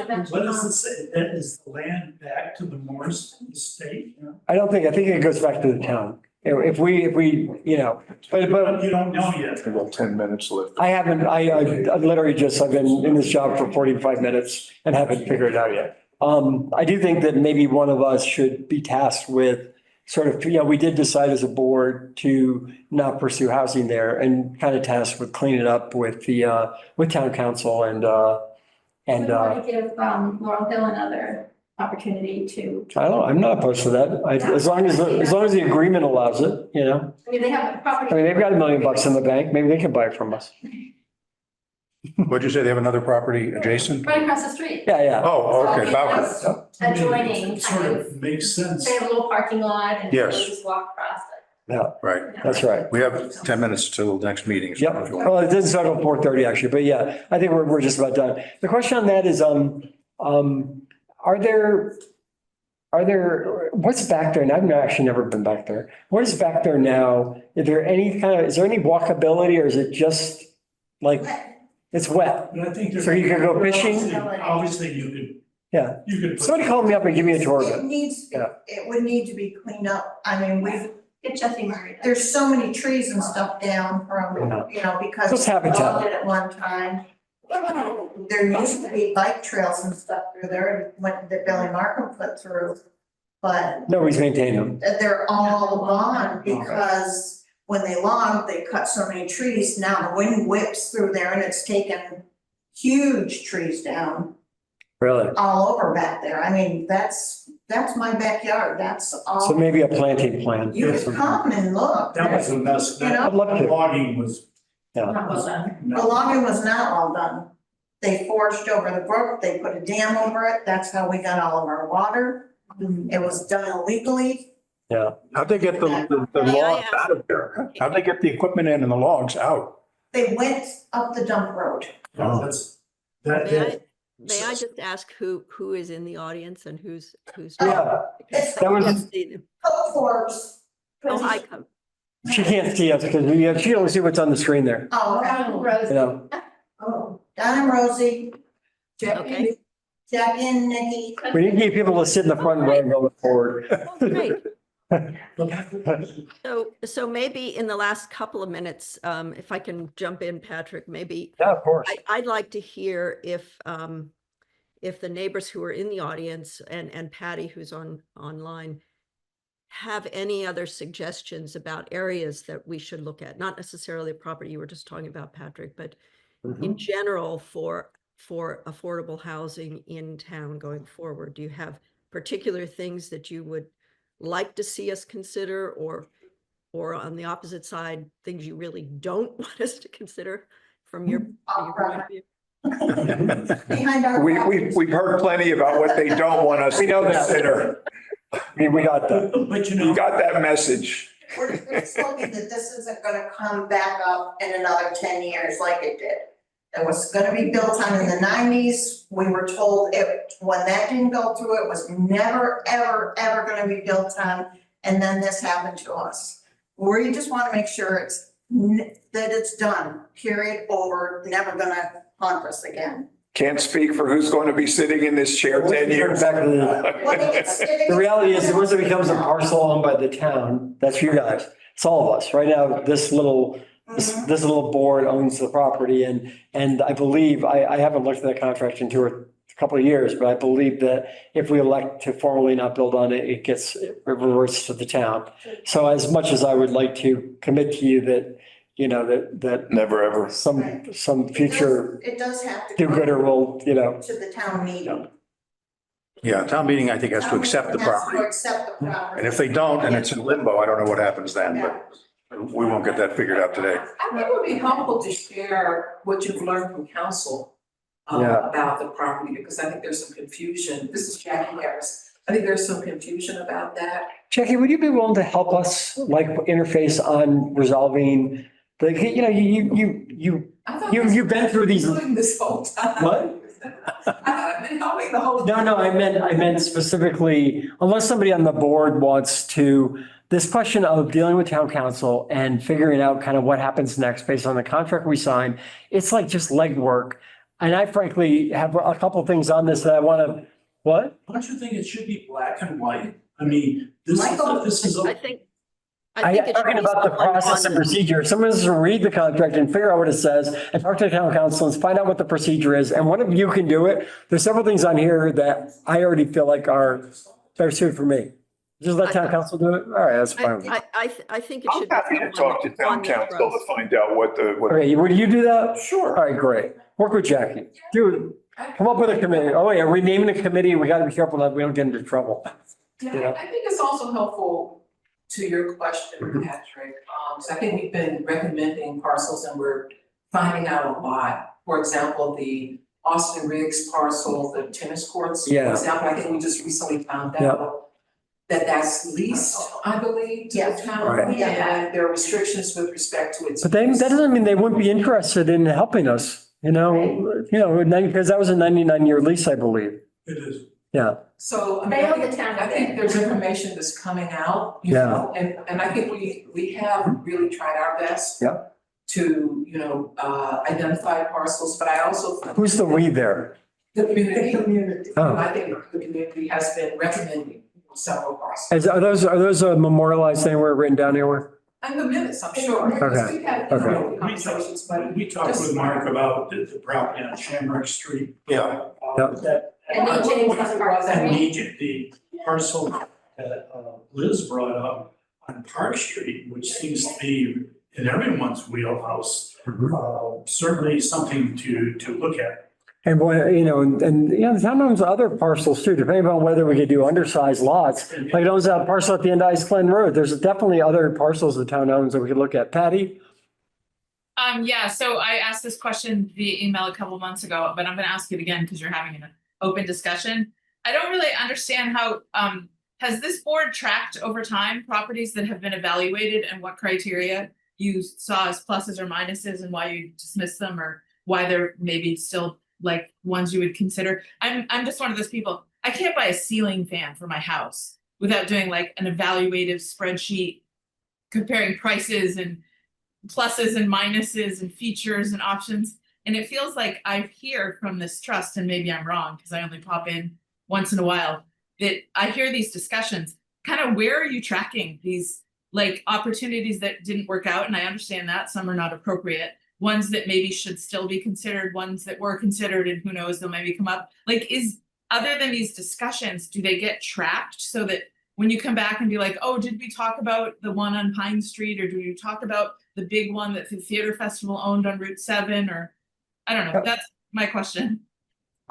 land back to the Morris estate? I think it goes back to the town. If we, but You don't know yet. About 10 minutes left. I haven't, I've literally I've been in this job for 45 minutes and haven't figured it out yet. I do think that maybe one of us should be tasked with sort of, we did decide as a board to not pursue housing there and kind of tasked with cleaning it up with with town council and. We want to give Laurel Hill another opportunity to. I don't know, I'm not opposed to that. As long as the agreement allows it, I mean, they have a property. they've got $1 million in the bank. Maybe they can buy it from us. What'd you say? They have another property adjacent? Right across the street. Yeah. Oh, okay. So it's adjoining, Sort kind of of, makes sense. they have a little parking lot and you Yes. just walk across it. Yeah, Right. that's right. We have 10 minutes till the next meeting. Yep. Well, it doesn't start till 4:30 actually, but yeah, I think we're just about done. The question on that is, what's back there? And I've actually never been back there. What is back there now? Is there any walkability or is it just like, it's wet? But I think. So you could go fishing? Obviously, you could. Yeah. You could. Somebody call me up and give me a tour of It it. needs, Yeah. it would need to be cleaned up. I mean, Get Jesse Murray. there's so many trees and stuff down from, because. Just habitat. we all did at one time. There used to be bike trails and stuff through there, that Billy Markham put through. But Nobody's maintained them. they're all gone because when they logged, they cut so many trees, now the wind whips through there and it's taken huge trees down Really? all over back there. I mean, that's my backyard, that's So all. maybe a planting plan. You can come and look. That was a mess. You know? I'd love to. Logging was. Yeah. Not well done. The logging was not all done. They forged over the brook, they put a dam over it, that's how we got all of our water. It was done illegally. How'd they get the May I logs ask- out of there? How'd they get the equipment in and the logs out? They went up the dump road. That's, that, May I just ask who is in the audience and who's? Yeah, It's that was- Can't see them. Forbes. Oh, hi, come. she can't see us because she only see what's on the screen there. Oh, okay. Rose. You know, Oh, Don and Rosie, Okay. Jackie and Nikki. we need to get people to sit in the front row and go forward. Oh, great. So maybe in the last couple of minutes, if I can jump in, Patrick, maybe Yeah, of course. I'd like to hear if the neighbors who are in the audience and Patty, who's online, have any other suggestions about areas that we should look at, not necessarily the property you were just talking about, Patrick, but in general for affordable housing in town going forward. Do you have particular things that you would like to see us consider, or on the opposite side, things you really don't want us to consider from your point of view? Behind our. We've heard plenty about what they don't want us to consider. We got that. but you You know, got that message. We're just looking that this isn't gonna come back up in another 10 years like it did. It was gonna be built on in the 90s. We were told when that didn't go through, it was never, ever, ever gonna be built on. And then this happened to us. We just wanna make sure that it's done, period, over, never gonna haunt us again. Can't speak for who's going to be sitting in this chair 10 years. Exactly. The The reality is, once it becomes a parcel owned by the town, that's you guys. It's all of us. Right now, this little board owns the property, and I believe, I haven't looked at that contract in a couple of years, but I believe that if we elect to formally not build on it, it reverts to the town. So as much as I would like to commit to you that, you know, that Never ever. some future It does have to. do-gooder will, you know, To the town meeting. Yeah, town meeting, I think, has to accept the Town meeting has property. to accept the property. And if they don't, and it's in limbo, I don't know what happens then, but we won't get that figured out today. I think it would be helpful to share what you've learned from council Yeah. about the property, because I think there's some confusion. This is Jackie Harris. I think there's some confusion about that. Jackie, would you be willing to help us like interface on resolving, like, you know, I thought you've been through these. doing this whole time. What? I thought I've been helping the whole. No, I meant specifically, unless somebody on the board wants to, this question of dealing with town council and figuring out kind of what happens next based on the contract we sign, it's like just legwork. And I frankly have a couple of things on this that I want to, what? don't you think it should be black and white? I mean, this Michael, is. I think I'm it should talking be about the someone process and on- procedure. If someone has to read the contract and figure out what it says and talk to the town council and find out what the procedure is, and one of you can do it. There's several things on here that I already feel like are better suited for me. Just let town council do it? All right, that's fine. with me. I think it I'm should be happy to someone talk to on town the council to trust. find out what Okay, would you do that? Sure. All right, great. Work with Jackie. Dude, come up with a committee. Oh, yeah, we're naming a committee. We gotta be careful that we don't get into trouble. Yeah, I think it's also helpful to your question, Patrick. So I think we've been recommending parcels and we're finding out a lot. For example, the Austin Riggs parcel, the tennis courts. Yeah. For example, I think we just recently found Yeah. out that that's leased, I believe, to the Yes. town. Right. And there are restrictions with respect to its. But that doesn't mean they wouldn't be interested in helping us, because that was a 99-year lease, I believe. It is. Yeah. So, I mean, They I owe the think, town I a think bit. there's information that's coming out, you Yeah. know, and I think we have really tried our best. Yeah. To, identify parcels, but I also. Who's the we there? The community. Oh. I think the community has been recommending several parcels. Are those memorialized anywhere written down anywhere? And the minutes, I'm sure, because Okay. we've had Okay. conversations, but. We talked with Mark about the property on Shamrock Street. Yeah. That. And they changed What the was parcel. the parcel that Liz brought up on Park Street, which seems to be in everyone's wheelhouse, certainly something to look at. And what, the town owns other parcels too, depending on whether we could do undersized lots. Like it owns that parcel at the end of Ice Glen Road. There's definitely other parcels the town owns that we could look at. Patty? Yeah, so I asked this question via email a couple months ago, but I'm gonna ask it again because you're having an open discussion. I don't really understand how, has this board tracked over time properties that have been evaluated and what criteria you saw as pluses or minuses and why you dismissed them or why they're maybe still like ones you would consider? I'm just one of those people, I can't buy a ceiling fan for my house without doing like an evaluative spreadsheet comparing prices and pluses and minuses and features and options. And it feels like I hear from this trust, and maybe I'm wrong because I only pop in once in a while, that I hear these discussions. Kind of where are you tracking these like opportunities that didn't work out? And I understand that some are not appropriate, ones that maybe should still be considered, ones that were considered, and who knows, they'll maybe come up. Like, is other than these discussions, do they get tracked so that when you come back and be like, oh, did we talk about the one on Pine Street, or do you talk about the big one that the theater festival owned on Route 7, or I don't know. That's my question.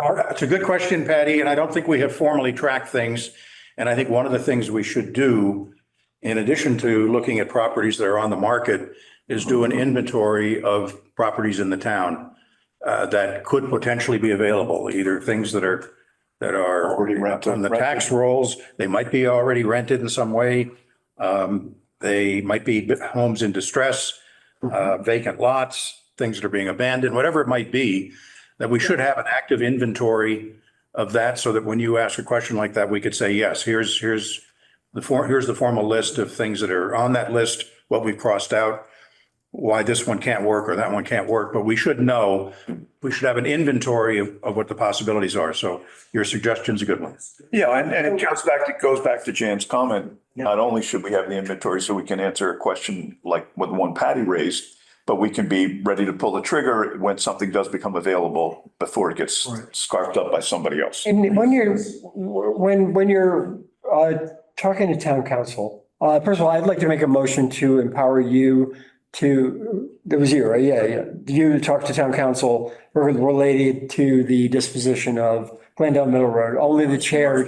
It's a good question, Patty, and I don't think we have formally tracked things. And I think one of the things we should do, in addition to looking at properties that are on the market, is do an inventory of properties in the town that could potentially be available, either things that are Already rented. on the tax rolls. They might be already rented in some way. They might be homes in distress, vacant lots, things that are being abandoned, whatever it might be, that we should have an active inventory of that so that when you ask a question like that, we could say, yes, here's the formal list of things that are on that list, what we've crossed out, why this one can't work or that one can't work. But we should know, we should have an inventory of what the possibilities are. So your suggestion's a good one. Yeah, and it goes back to Jan's comment. Not only should we have the inventory so we can answer a question like what the one Patty raised, but we can be ready to pull the trigger when something does become available before it gets scarfed up by somebody else. And when you're talking to town council, first of all, I'd like to make a motion to empower you that was you, right? Yeah. You talk to town council related to the disposition of Glendale Middle Road. Only the chair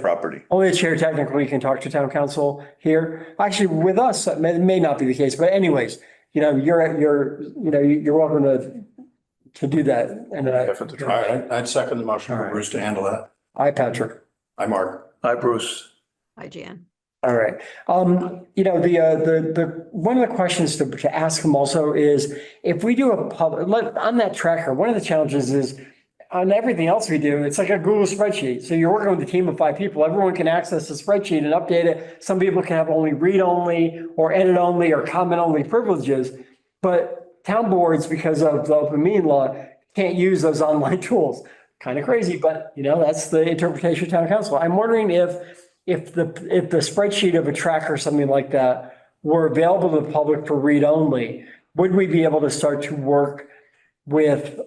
technically can talk to town council here. Actually, with us, it may not be the case, but anyways, you're welcome to do that. And All right, I'd second the motion for Bruce to handle that. Hi, Patrick. Hi, Mark. Hi, Bruce. Hi, Jan. All right. The one of the questions to ask him also is if we do a public on that tracker, one of the challenges is on everything else we do, it's like a Google spreadsheet. So you're working with a team of 5 people. Everyone can access the spreadsheet and update it. Some people can have only read only or edit only or comment only privileges. But town boards, because of the open meeting law, can't use those online tools. Kind of crazy, but that's the interpretation of town council. I'm wondering if the spreadsheet of a tracker or something like that were available to the public for read only, would we be able to start to work with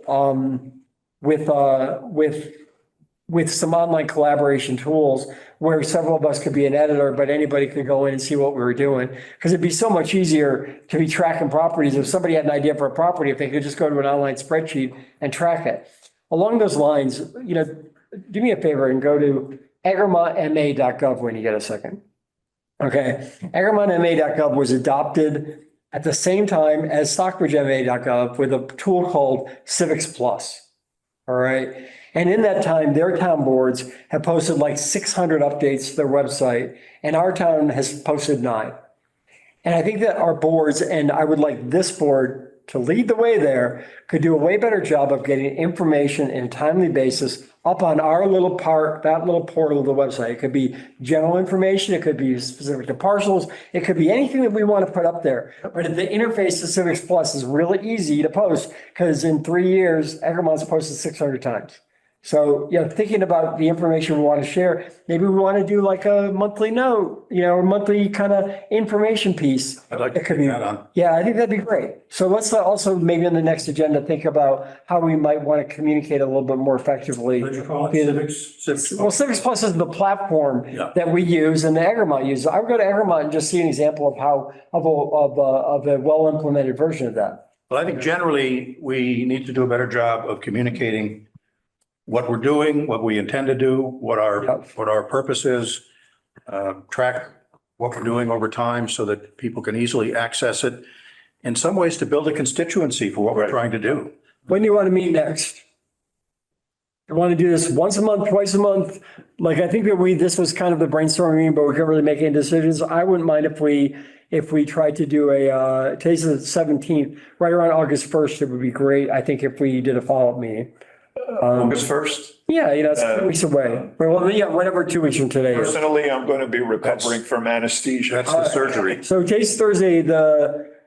some online collaboration tools where several of us could be an editor, but anybody could go in and see what we were doing? Because it'd be so much easier to be tracking properties. If somebody had an idea for a property, if they could just go to an online spreadsheet and track it. Along those lines, do me a favor and go to egromontma.gov when you get a second. Okay, egromontma.gov was adopted at the same time as stockbridgema.gov with a tool called Civics Plus. All right. And in that time, their town boards have posted like 600 updates to their website, and our town has posted 9. And I think that our boards, and I would like this board to lead the way there, could do a way better job of getting information in a timely basis up on our little part, that little portal of the website. It could be general information. It could be specific to parcels. It could be anything that we want to put up there. But the interface to Civics Plus is really easy to post because in 3 years, Egremont's posted 600 times. So, thinking about the information we want to share, maybe we want to do like a monthly note, a monthly kind of information piece. I'd like to It could take be, that on. yeah, I think that'd be great. So let's also maybe on the next agenda, think about how we might want to communicate a little bit more effectively. What do you call it? Civics? Well, Civics Plus is the platform Yeah. that we use and the Egremont uses. I would go to Egremont and just see an example of how, of a well-implemented version of that. Well, I think generally we need to do a better job of communicating what we're doing, what we intend to do, what our purpose is, track what we're doing over time so that people can easily access it. In some ways to build a constituency for what we're trying to do. When do you want to meet next? You want to do this once a month, twice a month? Like, I think that this was kind of the brainstorming meeting, but we can't really make any decisions. I wouldn't mind if we tried to do today's the 17th, right around August 1st, it would be great. I think if we did a follow-up meeting. August 1st. Yeah, it's 2 weeks away. Well, yeah, whatever 2 weeks from today is. Personally, I'm going to be recovering from anesthesia. That's the surgery. So today's Thursday,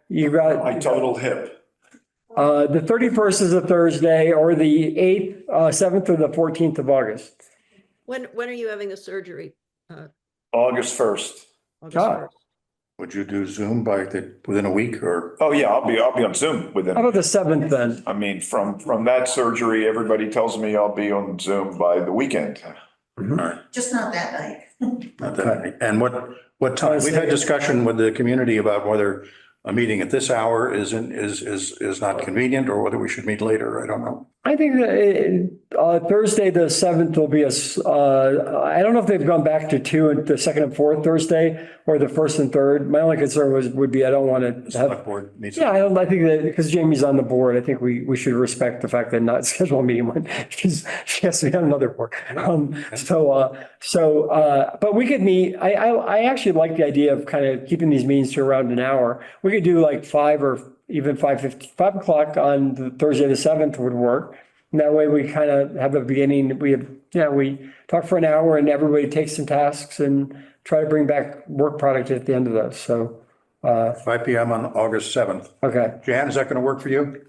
you got. My total hip. The 31st is a Thursday, or the 8th, 7th, or the 14th of August. When are you having the surgery? August 1st. August Ah. 1st? Would you do Zoom within a week or? Oh, yeah, I'll be on Zoom within. How about the 7th then? I mean, from that surgery, everybody tells me I'll be on Zoom by the weekend. All right, Just not that night. not that. And what time? We've had discussion with the community about whether a meeting at this hour is not convenient or whether we should meet later. I don't know. I think that Thursday, the 7th will be I don't know if they've gone back to 2 and the 2nd and 4th Thursday or the 1st and 3rd. My only concern would be I don't want to have. Select board needs. Yeah, I think that because Jamie's on the board, I think we should respect the fact that not schedule a meeting when she has to be on another board. But we could meet, I actually like the idea of kind of keeping these meetings to around an hour. We could do like 5 or even 5 o'clock on the Thursday, the 7th would work. And that way we kind of have a beginning, we talk for an hour and everybody takes some tasks and try to bring back work product at the end of those. So, 5 PM on August 7th. okay. Jan, is that going to work for you?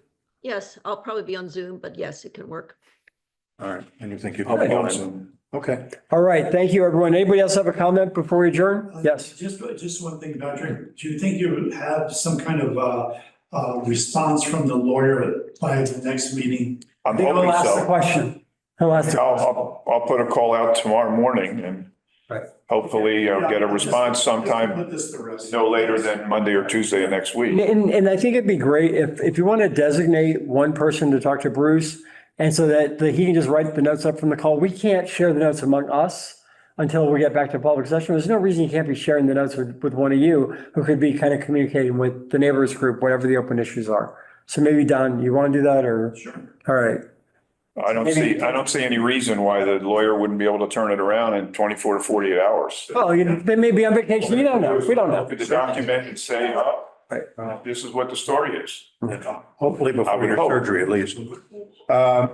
Yes, I'll probably be on Zoom, but yes, it can work. All right, and you think you I'll can? be on Zoom. Okay. All right. Thank you, everyone. Anybody else have a comment before we adjourn? Yes. Just one thing, Patrick. Do you think you would have some kind of response from the lawyer by the next meeting? I'm I think hoping I'll ask the so. question. I'll ask the question. I'll put a call out tomorrow morning and Right. hopefully I'll get a response sometime Put this to rest. no later than Monday or Tuesday of next week. And I think it'd be great if you want to designate one person to talk to Bruce, and so that he can just write the notes up from the call. We can't share the notes among us until we get back to public session. There's no reason you can't be sharing the notes with one of you who could be kind of communicating with the neighbors group, whatever the open issues are. So maybe Don, you want to do that or? Sure. All right. I don't see any reason why the lawyer wouldn't be able to turn it around in 24 to 48 hours. Well, they may be on vacation. You don't know. We don't know. Look at the document and say, oh, Right. this is what the story is. Hopefully I before would your hope. surgery at least.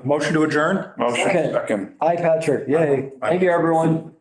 Motion to adjourn? Motion, Okay. second. Hi, Patrick. Yay. Thank you, everyone.